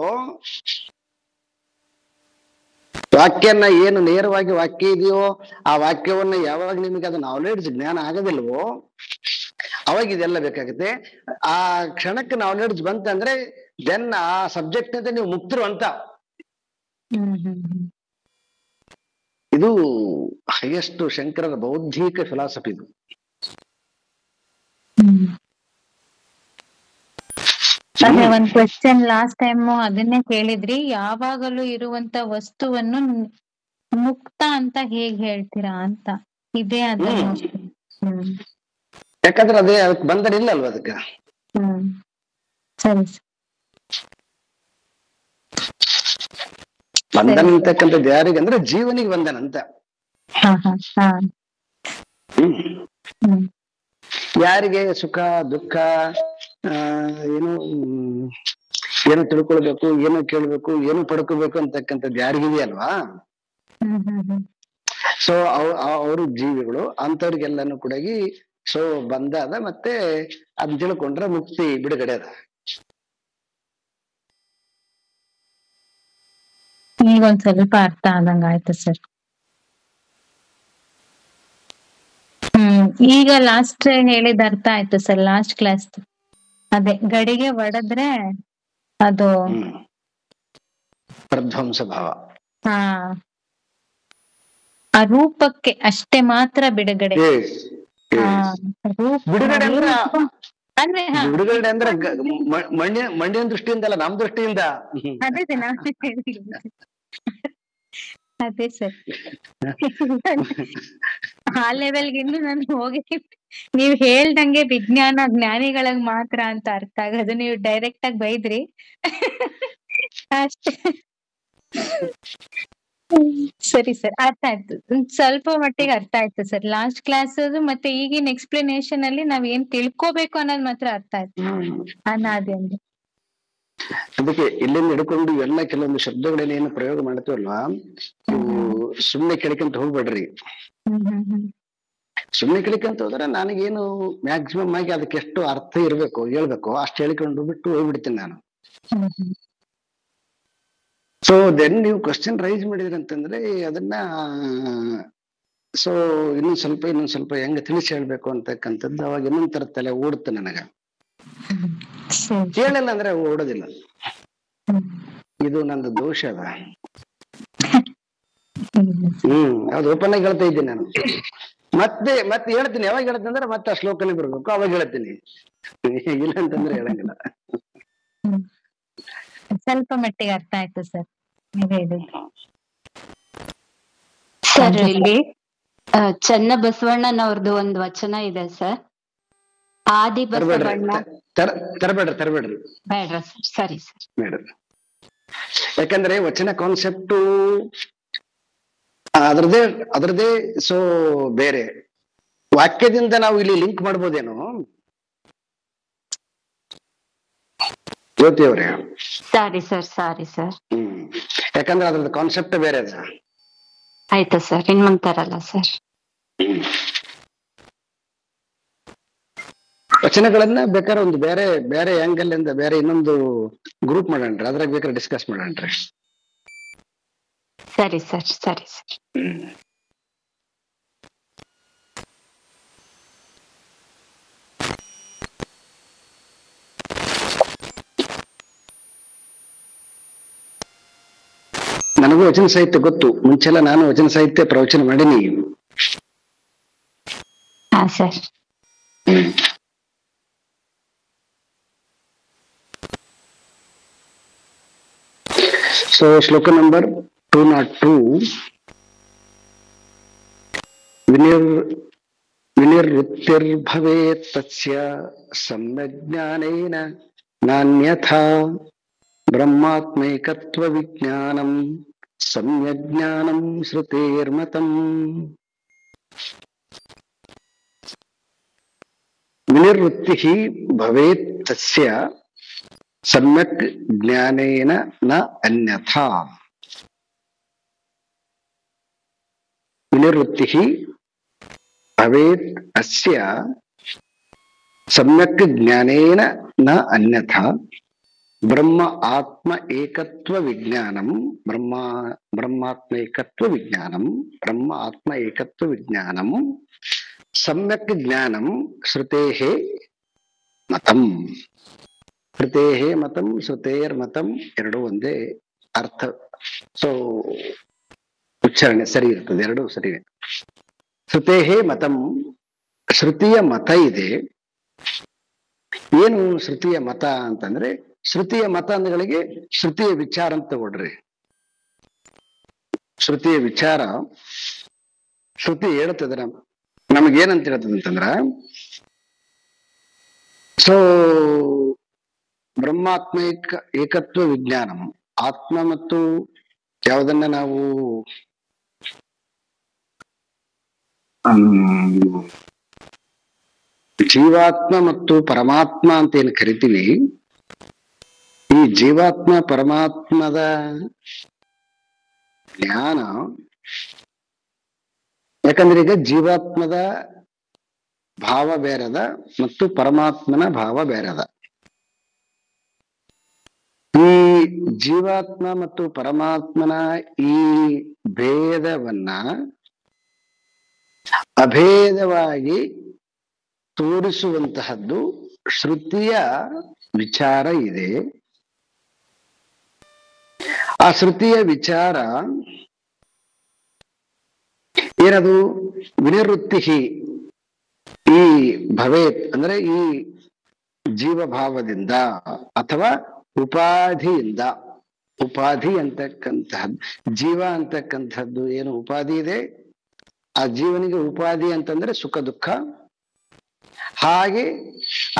ವಾಕ್ಯನ್ನ ಏನು ನೇರವಾಗಿ ವಾಕ್ಯ ಇದೆಯೋ ಆ ವಾಕ್ಯವನ್ನ ಯಾವಾಗ ನಿಮಗೆ ಅದು ನಾಲೆಡ್ಜ್ ಜ್ಞಾನ ಆಗೋದಿಲ್ವೋ ಅವಾಗ ಇದೆಲ್ಲ ಬೇಕಾಗುತ್ತೆ. ಆ ಕ್ಷಣಕ್ಕೆ ನಾಲೆಡ್ಜ್ ಬಂತಂದ್ರೆ ದೆನ್ ಆ ಸಬ್ಜೆಕ್ಟ್ ಅಂತ ನೀವು ಮುಕ್ತರು ಅಂತ. ಇದು ಹೈಯೆಸ್ಟ್ ಶಂಕರರ ಬೌದ್ಧಿಕ ಫಿಲಾಸಫಿ ಇದು. ಅದೇ ಒಂದ್ ಕ್ವೆಶ್ಚನ್ ಲಾಸ್ಟ್ ಟೈಮ್ ಅದನ್ನೇ ಕೇಳಿದ್ರಿ, ಯಾವಾಗಲೂ ಇರುವಂತ ವಸ್ತುವನ್ನು ಮುಕ್ತ ಅಂತ ಹೇಗ್ ಹೇಳ್ತೀರಾ ಅಂತ. ಇದೇ ಅದನ್ನು. ಯಾಕಂದ್ರೆ ಅದೇ ಅದಕ್ಕೆ ಬಂಧನ ಇಲ್ಲ ಅಲ್ವಾ ಅದಕ್ಕೆ. ಸರಿ ಬಂಧನ ಅಂತಕ್ಕಂಥದ್ದು ಯಾರಿಗೆ ಅಂದ್ರೆ ಜೀವನಿಗೆ ಬಂಧನ ಅಂತ. ಯಾರಿಗೆ ಸುಖ ದುಃಖ ಏನು ಏನು ತಿಳ್ಕೊಳ್ಬೇಕು, ಏನು ಕೇಳ್ಬೇಕು, ಏನು ಪಡ್ಕೋಬೇಕು ಅಂತಕ್ಕಂಥದ್ದು ಯಾರಿಗಿದೆಯಲ್ವಾ. ಸೊ ಅವರು ಜೀವಿಗಳು ಅಂತವ್ರಿಗೆಲ್ಲಾನು ಕೂಡ ಸೊ ಬಂಧ ಅದ, ಮತ್ತೆ ಅದ್ ತಿಳ್ಕೊಂಡ್ರೆ ಮುಕ್ತಿ ಬಿಡುಗಡೆ ಅದ. ಈಗ ಒಂದ್ ಸ್ವಲ್ಪ ಅರ್ಥ ಆದಂಗ ಆಯ್ತು ಸರ್. ಈಗ ಲಾಸ್ಟ್ ಹೇಳಿದ ಅರ್ಥ ಆಯ್ತು ಸರ್, ಲಾಸ್ಟ್ ಕ್ಲಾಸ್. ಅದೇ ಗಡಿಗೆ ಒಡೆದ್ರೆ ಅದು ಪ್ರಧ್ವಂಸ ಭಾವ. ಆ ರೂಪಕ್ಕೆ ಅಷ್ಟೇ ಮಾತ್ರ ಬಿಡುಗಡೆ. ಬಿಡುಗಡೆ ಅಂದ್ರೆ ಅಂದ್ರೆ ಬಿಡುಗಡೆ ಅಂದ್ರೆ ಮಣ್ಣಿನ ದೃಷ್ಟಿಯಿಂದ ಅಲ್ಲ, ನಮ್ ದೃಷ್ಟಿಯಿಂದ. ಅದೇ ಸರ್, ಆ ಲೆವೆಲ್ಗೆ ಇನ್ನು ನಾನು ಹೋಗಿ, ನೀವ್ ಹೇಳ್ದಂಗೆ ವಿಜ್ಞಾನ ಜ್ಞಾನಿಗಳಿಗೆ ಮಾತ್ರ ಅಂತ ಅರ್ಥ ಆಗೋದು. ನೀವು ಡೈರೆಕ್ಟ್ ಆಗಿ ಬೈದ್ರಿ ಅಷ್ಟೇ. ಸರಿ ಸರ್, ಅರ್ಥ ಆಯ್ತು, ಸ್ವಲ್ಪ ಮಟ್ಟಿಗೆ ಅರ್ಥ ಆಯ್ತು ಸರ್. ಲಾಸ್ಟ್ ಕ್ಲಾಸ್ ಮತ್ತೆ ಈಗಿನ ಎಕ್ಸ್ಪ್ಲನೇಷನ್ ಅಲ್ಲಿ ನಾವ್ ಏನ್ ತಿಳ್ಕೋಬೇಕು ಅನ್ನೋದು ಮಾತ್ರ ಅರ್ಥ ಆಯ್ತು. ಅನಾದಿ ಅಂದ್ರೆ ಅದಕ್ಕೆ ಇಲ್ಲಿಂದ ಹಿಡ್ಕೊಂಡು ಎಲ್ಲ ಕೆಲವೊಂದು ಶಬ್ದಗಳೇನೇನು ಪ್ರಯೋಗ ಮಾಡ್ತೀವಲ್ವಾ, ಸುಮ್ನೆ ಕೇಳ್ಕೊಂತ ಹೋಗ್ಬೇಡ್ರಿ. ಸುಮ್ನೆ ಕೇಳ್ಕೊಂತ ಹೋದ್ರೆ ನನಗೇನು ಮ್ಯಾಕ್ಸಿಮಮ್ ಆಗಿ ಅದಕ್ಕೆ ಎಷ್ಟು ಅರ್ಥ ಇರ್ಬೇಕು ಹೇಳ್ಬೇಕು ಅಷ್ಟು ಹೇಳ್ಕೊಂಡು ಬಿಟ್ಟು ಹೋಗ್ಬಿಡ್ತೀನಿ ನಾನು. ಸೊ ದೆನ್ ನೀವು ಕ್ವಶನ್ ರೈಸ್ ಮಾಡಿದ್ರಿ ಅಂತಂದ್ರೆ ಅದನ್ನ ಸೊ ಇನ್ನೊಂದ್ ಸ್ವಲ್ಪ ಹೆಂಗ ತಿಳಿಸಿ ಹೇಳ್ಬೇಕು ಅಂತಕ್ಕಂಥದ್ದು ಅವಾಗ ಇನ್ನೊಂದ್ ತರ ತಲೆ ಓಡುತ್ತೆ ನನಗ. ಕೇಳಿಲ್ಲ ಅಂದ್ರೆ ಓಡೋದಿಲ್ಲ. ಇದು ನಂದು ದೋಷ ಅದ. ಅದು ಓಪನ್ ಆಗಿ ಹೇಳ್ತಾ ಇದ್ದೀನಿ ನಾನು. ಮತ್ತೆ ಹೇಳ್ತೀನಿ, ಯಾವಾಗ ಹೇಳ್ತೀನಿ ಅಂದ್ರೆ ಮತ್ತೆ ಆ ಶ್ಲೋಕನೇ ಬರ್ಬೇಕು, ಅವಾಗ ಹೇಳ್ತೀನಿ. ಇಲ್ಲ ಅಂತಂದ್ರೆ ಹೇಳಂಗಿಲ್ಲ. ಸ್ವಲ್ಪ ಮಟ್ಟಿಗೆ ಅರ್ಥ ಆಯ್ತು ಸರ್. ಸರ್ ಇಲ್ಲಿ ಚನ್ನ ಬಸವಣ್ಣನವ್ರದ್ದು ಒಂದು ವಚನ ಇದೆ ಸರ್. ಆದಿ ಬಸವಣ್ಣ. ತರಬೇಡ್ರಿ ಬೇಡ್ರ ಸರ್? ಸರಿ ಸರ್. ಬೇಡ್ರಿ. ಯಾಕಂದ್ರೆ ವಚನ ಕಾನ್ಸೆಪ್ಟು ಅದ್ರದೇ ಸೊ ಬೇರೆ ವಾಕ್ಯದಿಂದ ನಾವು ಇಲ್ಲಿ ಲಿಂಕ್ ಮಾಡ್ಬೋದೇನೋ ಜ್ಯೋತಿ ಅವರೇ. Sorry sir, sorry sir. ಯಾಕಂದ್ರೆ ಅದ್ರದ್ದು ಕಾನ್ಸೆಪ್ಟ್ ಬೇರೆ ಅದ. ಆಯ್ತಾ ಸರ್, ಇನ್ಮಂತಾರಲ್ಲ ಸರ್. ವಚನಗಳನ್ನ ಬೇಕಾದ್ರೆ ಒಂದು ಬೇರೆ ಆಂಗಲ್ ಇಂದ ಬೇರೆ ಇನ್ನೊಂದು ಗ್ರೂಪ್ ಮಾಡೋಣ್ರಿ, ಅದ್ರಾಗ ಬೇಕಾದ್ರೆ ಡಿಸ್ಕಸ್ ಮಾಡೋಣ್ರಿ. ಸರಿ ಸರ್, ಸರಿ ಸರ್. ನನಗೂ ವಚನ ಸಾಹಿತ್ಯ ಗೊತ್ತು, ಮುಂಚೆಲ್ಲ ನಾನು ವಚನ ಸಾಹಿತ್ಯ ಪ್ರವಚನ ಮಾಡೀನಿ. ಹಾ ಸರ್. ಸೊ ಶ್ಲೋಕ ನಂಬರ್ 202. ವಿನಿರ್ವೃತ್ತಿರ್ಭವೇತ್ ತಸ್ಯ ಸಮ್ಯಜ್ಞಾನೇನ ನಾನ್ಯಥಾ ಬ್ರಹ್ಮಾತ್ಮೈಕತ್ವ ವಿಜ್ಞಾನಂ ಸಮ್ಯಜ್ಞಾನಂ ಶ್ರುತೇರ್ಮತಂ. ವಿನಿರ್ವೃತ್ತಿ ಭವೇತ್ ತಸ್ಯ ಸಮ್ಯಕ್ ಜ್ಞಾನೇನ ನ ಅನ್ಯಥಾ. ವಿನಿರ್ವೃತ್ತಿ ಭವೇತ್ ಅಸ್ಯ ಸಮ್ಯಕ್ ಜ್ಞಾನೇನ ನ ಅನ್ಯಥಾ ಬ್ರಹ್ಮ ಆತ್ಮ ಏಕತ್ವ ವಿಜ್ಞಾನಂ ಬ್ರಹ್ಮಾತ್ಮೈಕತ್ವ ವಿಜ್ಞಾನಂ ಬ್ರಹ್ಮ ಆತ್ಮ ಏಕತ್ವ ವಿಜ್ಞಾನಂ ಸಮ್ಯಕ್ ಜ್ಞಾನಂ ಶ್ರುತೇಃ ಮತಂ. ಶ್ರುತೇಃ ಮತಂ ಶ್ರುತೇರ್ ಮತಂ ಎರಡೂ ಒಂದೇ ಅರ್ಥ. ಸೊ ಉಚ್ಚಾರಣೆ ಸರಿ ಇರ್ತದೆ, ಎರಡೂ ಸರಿ. ಶ್ರುತೇಹೇ ಮತಂ, ಶ್ರುತಿಯ ಮತ ಇದೆ. ಏನು ಶ್ರುತಿಯ ಮತ ಅಂತಂದ್ರೆ, ಶ್ರುತಿಯ ಮತ ಅಂದಗಳಿಗೆ ಶ್ರುತಿಯ ವಿಚಾರ ಅಂತ ತಗೊಳ್ರಿ. ಶ್ರುತಿಯ ವಿಚಾರ, ಶ್ರುತಿ ಹೇಳ್ತದ ನಮಗೇನಂತ ಹೇಳ್ತದೆ ಅಂತಂದ್ರ, ಸೊ ಬ್ರಹ್ಮಾತ್ಮೈಕ ಏಕತ್ವ ವಿಜ್ಞಾನಂ, ಆತ್ಮ ಮತ್ತು ಯಾವುದನ್ನ ನಾವು ಜೀವಾತ್ಮ ಮತ್ತು ಪರಮಾತ್ಮ ಅಂತ ಏನ್ ಕರಿತೀವಿ, ಈ ಜೀವಾತ್ಮ ಪರಮಾತ್ಮದ ಜ್ಞಾನ, ಯಾಕಂದ್ರೆ ಈಗ ಜೀವಾತ್ಮದ ಭಾವ ಬೇರೆದ ಮತ್ತು ಪರಮಾತ್ಮನ ಭಾವ ಬೇರೆದ. ಈ ಜೀವಾತ್ಮ ಮತ್ತು ಪರಮಾತ್ಮನ ಈ ಭೇದವನ್ನ ಅಭೇದವಾಗಿ ತೋರಿಸುವಂತಹದ್ದು ಶ್ರುತಿಯ ವಿಚಾರ ಇದೆ. ಆ ಶ್ರುತಿಯ ವಿಚಾರ ಏನದು, ವಿನಿವೃತ್ತಿ ಈ ಭವೇತ್ ಅಂದ್ರೆ ಈ ಜೀವಭಾವದಿಂದ ಅಥವಾ ಉಪಾಧಿಯಿಂದ. ಉಪಾಧಿ ಅಂತಕ್ಕಂತಹದ್ದು, ಜೀವ ಅಂತಕ್ಕಂಥದ್ದು ಏನು ಉಪಾಧಿ ಇದೆ, ಆ ಜೀವನಿಗೆ ಉಪಾಧಿ ಅಂತಂದ್ರೆ ಸುಖ ದುಃಖ. ಹಾಗೆ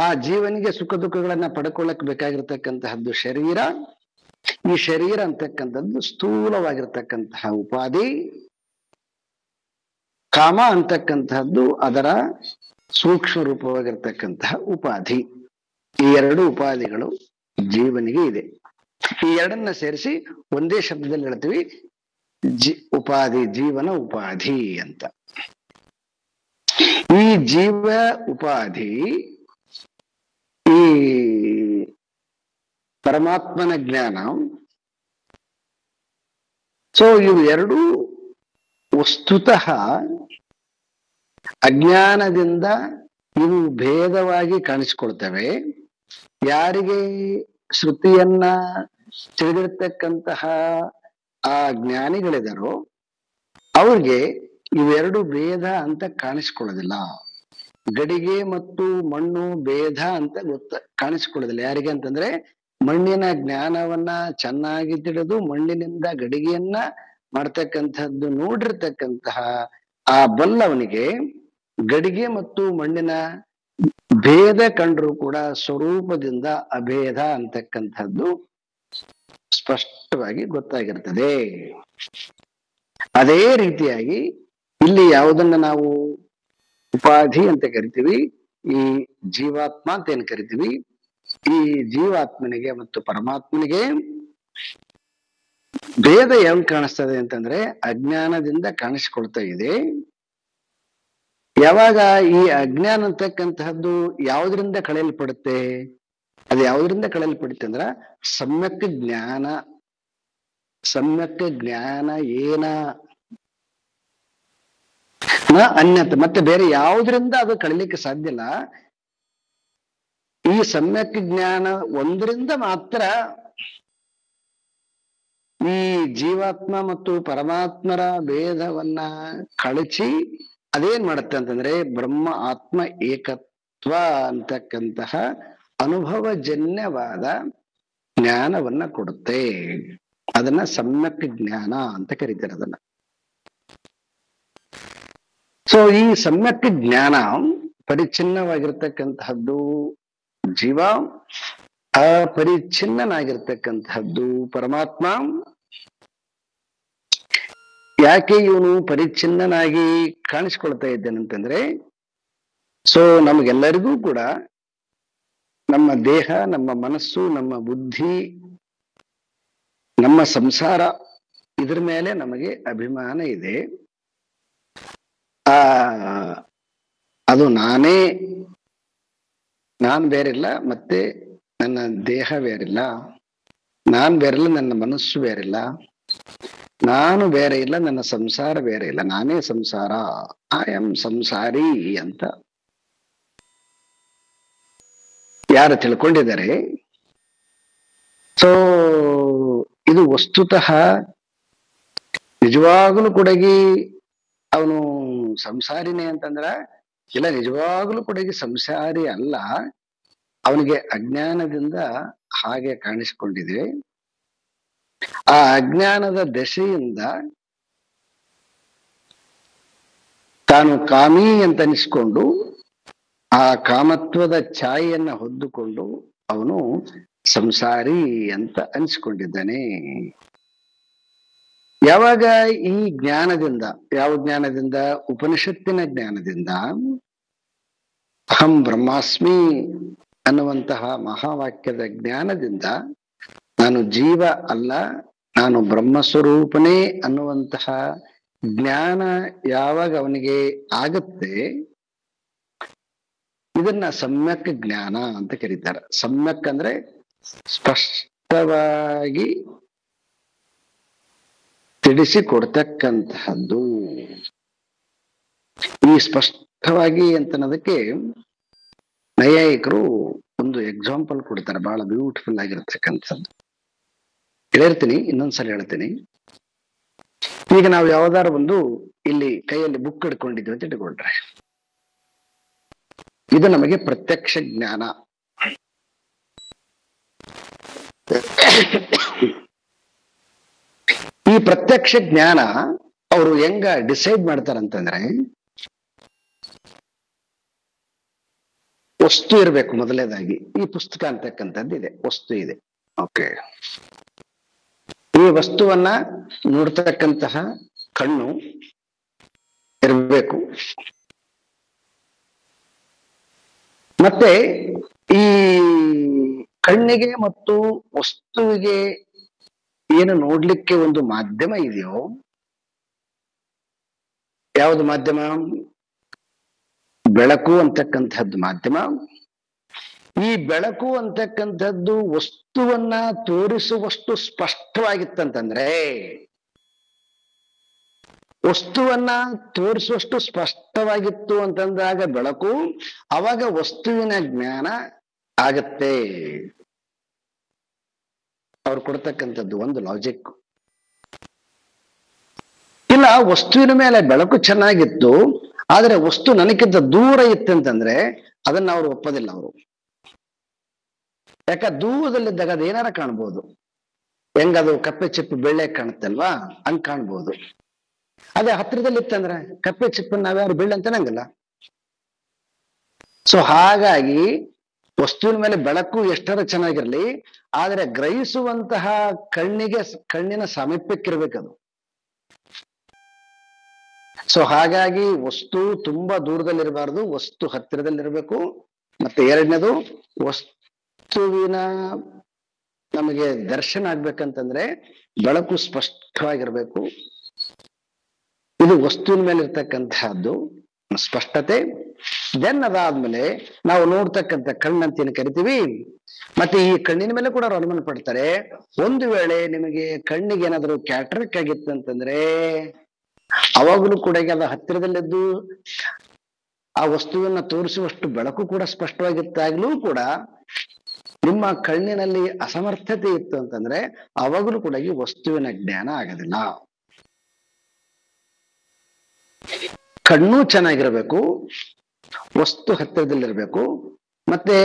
ಆ ಜೀವನಿಗೆ ಸುಖ ದುಃಖಗಳನ್ನ ಪಡ್ಕೊಳ್ಳಕ್ ಬೇಕಾಗಿರ್ತಕ್ಕಂತಹದ್ದು ಶರೀರ. ಈ ಶರೀರ ಅಂತಕ್ಕಂಥದ್ದು ಸ್ಥೂಲವಾಗಿರ್ತಕ್ಕಂತಹ ಉಪಾಧಿ. ಕಾಮ ಅಂತಕ್ಕಂತಹದ್ದು ಅದರ ಸೂಕ್ಷ್ಮ ರೂಪವಾಗಿರ್ತಕ್ಕಂತಹ ಉಪಾಧಿ. ಈ ಎರಡು ಉಪಾಧಿಗಳು ಜೀವನಿಗೆ ಇದೆ. ಈ ಎರಡನ್ನ ಸೇರಿಸಿ ಒಂದೇ ಶಬ್ದದಲ್ಲಿ ಹೇಳ್ತೀವಿ ಉಪಾಧಿ, ಜೀವನ ಉಪಾಧಿ ಅಂತ. ಈ ಜೀವ ಉಪಾಧಿ ಈ ಪರಮಾತ್ಮನ ಜ್ಞಾನ. ಸೊ ಇವು ಎರಡು ವಸ್ತುತಃ ಅಜ್ಞಾನದಿಂದ ಇವು ಭೇದವಾಗಿ ಕಾಣಿಸಿಕೊಳ್ತವೆ. ಯಾರಿಗೆ ಶ್ರುತಿಯನ್ನ ತಿಳಿದಿರ್ತಕ್ಕಂತಹ ಆ ಜ್ಞಾನಿಗಳಿದಾರೋ ಅವ್ರಿಗೆ ಇವೆರಡು ಭೇದ ಅಂತ ಕಾಣಿಸ್ಕೊಳ್ಳೋದಿಲ್ಲ. ಗಡಿಗೆ ಮತ್ತು ಮಣ್ಣು ಭೇದ ಅಂತ ಕಾಣಿಸ್ಕೊಳ್ಳೋದಿಲ್ಲ. ಯಾರಿಗೆ ಅಂತಂದ್ರೆ, ಮಣ್ಣಿನ ಜ್ಞಾನವನ್ನ ಚೆನ್ನಾಗಿ ತಿಳಿದು ಮಣ್ಣಿನಿಂದ ಗಡಿಗೆಯನ್ನ ಮಾಡ್ತಕ್ಕಂಥದ್ದು ನೋಡಿರ್ತಕ್ಕಂತಹ ಆ ಬಲ್ಲವನಿಗೆ ಗಡಿಗೆ ಮತ್ತು ಮಣ್ಣಿನ ಭೇದ ಕಂಡ್ರು ಕೂಡ ಸ್ವರೂಪದಿಂದ ಅಭೇದ ಅಂತಕ್ಕಂಥದ್ದು ಸ್ಪಷ್ಟವಾಗಿ ಗೊತ್ತಾಗಿರ್ತದೆ. ಅದೇ ರೀತಿಯಾಗಿ ಇಲ್ಲಿ ಯಾವುದನ್ನ ನಾವು ಉಪಾಧಿ ಅಂತ ಕರಿತೀವಿ, ಈ ಜೀವಾತ್ಮ ಅಂತ ಏನ್ ಕರಿತೀವಿ, ಈ ಜೀವಾತ್ಮನಿಗೆ ಮತ್ತು ಪರಮಾತ್ಮನಿಗೆ ಭೇದ ಹೆಂಗ್ ಕಾಣಿಸ್ತದೆ ಅಂತಂದ್ರೆ ಅಜ್ಞಾನದಿಂದ ಕಾಣಿಸ್ಕೊಳ್ತಾ ಇದೆ. ಯಾವಾಗ ಈ ಅಜ್ಞಾನ ಅಂತಕ್ಕಂತಹದ್ದು ಯಾವುದರಿಂದ ಕಳೆಯಲ್ಪಡುತ್ತೆ, ಅದು ಯಾವುದರಿಂದ ಕಳೆಯಲ್ಪಡುತ್ತೆ ಅಂದ್ರ ಸಮ್ಯಕ್ ಜ್ಞಾನ. ಸಮ್ಯಕ್ ಜ್ಞಾನ ಏನ ಅನ್ಯತ, ಮತ್ತೆ ಬೇರೆ ಯಾವುದರಿಂದ ಅದು ಕಳೀಲಿಕ್ಕೆ ಸಾಧ್ಯ ಇಲ್ಲ. ಈ ಸಮ್ಯಕ್ ಜ್ಞಾನ ಒಂದರಿಂದ ಮಾತ್ರ ಈ ಜೀವಾತ್ಮ ಮತ್ತು ಪರಮಾತ್ಮರ ಭೇದವನ್ನ ಕಳಚಿ ಅದೇನ್ ಮಾಡುತ್ತೆ ಅಂತಂದ್ರೆ ಬ್ರಹ್ಮ ಆತ್ಮ ಏಕತ್ವ ಅಂತಕ್ಕಂತಹ ಅನುಭವಜನ್ಯವಾದ ಜ್ಞಾನವನ್ನ ಕೊಡುತ್ತೆ. ಅದನ್ನ ಸಮ್ಯಕ್ ಜ್ಞಾನ ಅಂತ ಕರೀತಾರೆ ಅದನ್ನ. ಸೊ ಈ ಸಮ್ಯಕ್ ಜ್ಞಾನ ಪರಿಚ್ಛಿನ್ನವಾಗಿರ್ತಕ್ಕಂತಹದ್ದು ಜೀವ, ಅಪರಿಚ್ಛಿನ್ನನಾಗಿರ್ತಕ್ಕಂತಹದ್ದು ಪರಮಾತ್ಮ. ಯಾಕೆ ಇವನು ಪರಿಚ್ಛಿನ್ನನಾಗಿ ಕಾಣಿಸ್ಕೊಳ್ತಾ ಇದ್ದೇನಂತಂದ್ರೆ, ಸೊ ನಮಗೆಲ್ಲರಿಗೂ ಕೂಡ ನಮ್ಮ ದೇಹ, ನಮ್ಮ ಮನಸ್ಸು, ನಮ್ಮ ಬುದ್ಧಿ, ನಮ್ಮ ಸಂಸಾರ ಇದ್ರ ಮೇಲೆ ನಮಗೆ ಅಭಿಮಾನ ಇದೆ. ಅದು ನಾನ್ ಬೇರಿಲ್ಲ, ಮತ್ತೆ ನನ್ನ ದೇಹ ಬೇರಿಲ್ಲ, ನಾನ್ ಬೇರಿಲ್ಲ, ನನ್ನ ಮನಸ್ಸು ಬೇರಿಲ್ಲ, ನಾನು ಬೇರೆ ಇಲ್ಲ, ನನ್ನ ಸಂಸಾರ ಬೇರೆ ಇಲ್ಲ, ನಾನೇ ಸಂಸಾರ, ಐ ಆಮ್ ಸಂಸಾರಿ ಅಂತ ಯಾರು ತಿಳ್ಕೊಂಡಿದ್ದಾರೆ. ಸೊ ಇದು ವಸ್ತುತಃ ನಿಜವಾಗ್ಲೂ ಕೂಡಗಿ ಅವನು ಸಂಸಾರಿನೇ ಅಂತಂದ್ರ ಇಲ್ಲ, ನಿಜವಾಗ್ಲೂ ಕೂಡಗಿ ಸಂಸಾರಿ ಅಲ್ಲ, ಅವನಿಗೆ ಅಜ್ಞಾನದಿಂದ ಹಾಗೆ ಕಾಣಿಸಿಕೊಂಡಿದೆ. ಆ ಅಜ್ಞಾನದ ದಶೆಯಿಂದ ತಾನು ಕಾಮಿ ಅಂತ ಅನಿಸ್ಕೊಂಡು ಆ ಕಾಮತ್ವದ ಛಾಯೆಯನ್ನ ಹೊದ್ದುಕೊಂಡು ಅವನು ಸಂಸಾರಿ ಅಂತ ಅನಿಸ್ಕೊಂಡಿದ್ದಾನೆ. ಯಾವಾಗ ಈ ಜ್ಞಾನದಿಂದ, ಯಾವ ಜ್ಞಾನದಿಂದ? ಉಪನಿಷತ್ತಿನ ಜ್ಞಾನದಿಂದ, ಅಹಂ ಬ್ರಹ್ಮಾಸ್ಮಿ ಅನ್ನುವಂತಹ ಮಹಾವಾಕ್ಯದ ಜ್ಞಾನದಿಂದ ನಾನು ಜೀವ ಅಲ್ಲ, ನಾನು ಬ್ರಹ್ಮಸ್ವರೂಪನೇ ಅನ್ನುವಂತಹ ಜ್ಞಾನ ಯಾವಾಗ ಅವನಿಗೆ ಆಗತ್ತೆ, ಇದನ್ನ ಸಮ್ಯಕ್ ಜ್ಞಾನ ಅಂತ ಕರೀತಾರೆ. ಸಮ್ಯಕ್ ಅಂದ್ರೆ ಸ್ಪಷ್ಟವಾಗಿ ತಿಳಿಸಿಕೊಡ್ತಕ್ಕಂತಹದ್ದು. ಈ ಸ್ಪಷ್ಟವಾಗಿ ಅಂತನ್ನೋದಕ್ಕೆ ನೈಯಾಯಿಕರು ಒಂದು ಎಕ್ಸಾಂಪಲ್ ಕೊಡ್ತಾರೆ, ಬಹಳ ಬ್ಯೂಟಿಫುಲ್ ಆಗಿರತಕ್ಕಂಥದ್ದು. ಹೇಳಿರ್ತೀನಿ, ಇನ್ನೊಂದ್ಸಲ ಹೇಳ್ತೀನಿ. ಈಗ ನಾವು ಯಾವ್ದಾರು ಒಂದು ಇಲ್ಲಿ ಕೈಯಲ್ಲಿ ಬುಕ್ ಹಿಡ್ಕೊಂಡಿದ್ವಿ ಅಂತ ಇಟ್ಕೊಳ್ರೆ, ಇದು ನಮಗೆ ಪ್ರತ್ಯಕ್ಷ ಜ್ಞಾನ. ಈ ಪ್ರತ್ಯಕ್ಷ ಜ್ಞಾನ ಅವರು ಹೆಂಗ ಡಿಸೈಡ್ ಮಾಡ್ತಾರಂತಂದ್ರೆ, ವಸ್ತು ಇರಬೇಕು ಮೊದಲನೇದಾಗಿ. ಈ ಪುಸ್ತಕ ಅಂತಕ್ಕಂಥದ್ದು ಇದೆ, ವಸ್ತು ಇದೆ. ಓಕೆ, ಈ ವಸ್ತುವನ್ನ ನೋಡ್ತಕ್ಕಂತಹ ಕಣ್ಣು ಇರಬೇಕು. ಮತ್ತೆ ಈ ಕಣ್ಣಿಗೆ ಮತ್ತು ವಸ್ತುವಿಗೆ ಏನು ನೋಡ್ಲಿಕ್ಕೆ ಒಂದು ಮಾಧ್ಯಮ ಇದೆಯೋ, ಯಾವುದು ಮಾಧ್ಯಮ? ಬೆಳಕು ಅಂತಕ್ಕಂಥದ್ದು ಮಾಧ್ಯಮ. ಈ ಬೆಳಕು ಅಂತಕ್ಕಂಥದ್ದು ವಸ್ತುವನ್ನ ತೋರಿಸುವಷ್ಟು ಸ್ಪಷ್ಟವಾಗಿತ್ತಂತಂದ್ರೆ, ವಸ್ತುವನ್ನ ತೋರಿಸುವಷ್ಟು ಸ್ಪಷ್ಟವಾಗಿತ್ತು ಅಂತಂದಾಗ ಬೆಳಕು, ಅವಾಗ ವಸ್ತುವಿನ ಜ್ಞಾನ ಆಗತ್ತೆ. ಅವ್ರು ಕೊಡ್ತಕ್ಕಂಥದ್ದು ಒಂದು ಲಾಜಿಕ್. ಇಲ್ಲ, ವಸ್ತುವಿನ ಮೇಲೆ ಬೆಳಕು ಚೆನ್ನಾಗಿತ್ತು, ಆದ್ರೆ ವಸ್ತು ನನಗಿಂತ ದೂರ ಇತ್ತಂತಂದ್ರೆ ಅದನ್ನ ಅವ್ರು ಒಪ್ಪೋದಿಲ್ಲ. ಅವರು ಯಾಕ, ದೂರದಲ್ಲಿದ್ದಾಗ ಅದು ಏನಾರ ಕಾಣ್ಬೋದು. ಹೆಂಗದು ಕಪ್ಪೆ ಚಿಪ್ಪು ಬೆಳ್ಳೆ ಕಾಣುತ್ತಲ್ವಾ, ಹಂಗ್ ಕಾಣ್ಬೋದು. ಅದೇ ಹತ್ರದಲ್ಲಿತ್ತಂದ್ರೆ ಕಪ್ಪೆ ಚಿಪ್ಪನ್ನು ನಾವ್ಯಾರು ಬೆಳ್ಳೆ ಅಂತ ನಂಗಲ್ಲ. ಸೊ ಹಾಗಾಗಿ ವಸ್ತುವಿನ ಮೇಲೆ ಬೆಳಕು ಎಷ್ಟರ ಚೆನ್ನಾಗಿರ್ಲಿ, ಆದ್ರೆ ಗ್ರಹಿಸುವಂತಹ ಕಣ್ಣಿನ ಸಾಮೀಪ್ಯಕ್ಕಿರ್ಬೇಕದು. ಸೊ ಹಾಗಾಗಿ ವಸ್ತು ತುಂಬಾ ದೂರದಲ್ಲಿರಬಾರ್ದು, ವಸ್ತು ಹತ್ತಿರದಲ್ಲಿರ್ಬೇಕು. ಮತ್ತೆ ಎರಡನೇದು, ವಸ್ತುವಿನ ನಮಗೆ ದರ್ಶನ ಆಗ್ಬೇಕಂತಂದ್ರೆ ಬೆಳಕು ಸ್ಪಷ್ಟವಾಗಿರ್ಬೇಕು. ಇದು ವಸ್ತುವಿನ ಮೇಲೆ ಇರ್ತಕ್ಕಂತಹದ್ದು ಸ್ಪಷ್ಟತೆ. ದೆನ್ ಅದಾದ್ಮೇಲೆ ನಾವು ನೋಡ್ತಕ್ಕಂಥ ಕಣ್ಣಂತ ಏನು ಕರಿತೀವಿ, ಮತ್ತೆ ಈ ಕಣ್ಣಿನ ಮೇಲೆ ಕೂಡ ಅನುಮಾನ ಪಡ್ತಾರೆ. ಒಂದು ವೇಳೆ ನಿಮಗೆ ಕಣ್ಣಿಗೆ ಏನಾದ್ರು ಕ್ಯಾಟ್ರಾಕ್ಟ್ ಆಗಿತ್ತಂತಂದ್ರೆ ಅವಾಗಲೂ ಕೂಡ ಅದು ಹತ್ತಿರದಲ್ಲಿದ್ದು ಆ ವಸ್ತುವನ್ನ ತೋರಿಸುವಷ್ಟು ಬೆಳಕು ಕೂಡ ಸ್ಪಷ್ಟವಾಗಿತ್ತಾಗ್ಲೂ ಕೂಡ ನಿಮ್ಮ ಕಣ್ಣಿನಲ್ಲಿ ಅಸಮರ್ಥತೆ ಇತ್ತು ಅಂತಂದ್ರೆ ಅವಾಗಲೂ ಕೂಡ ಈ ವಸ್ತುವಿನ ಜ್ಞಾನ ಆಗೋದಿಲ್ಲ. ಕಣ್ಣು ಚೆನ್ನಾಗಿರ್ಬೇಕು, ವಸ್ತು ಹತ್ತಿರದಲ್ಲಿರ್ಬೇಕು, ಮತ್ತೆ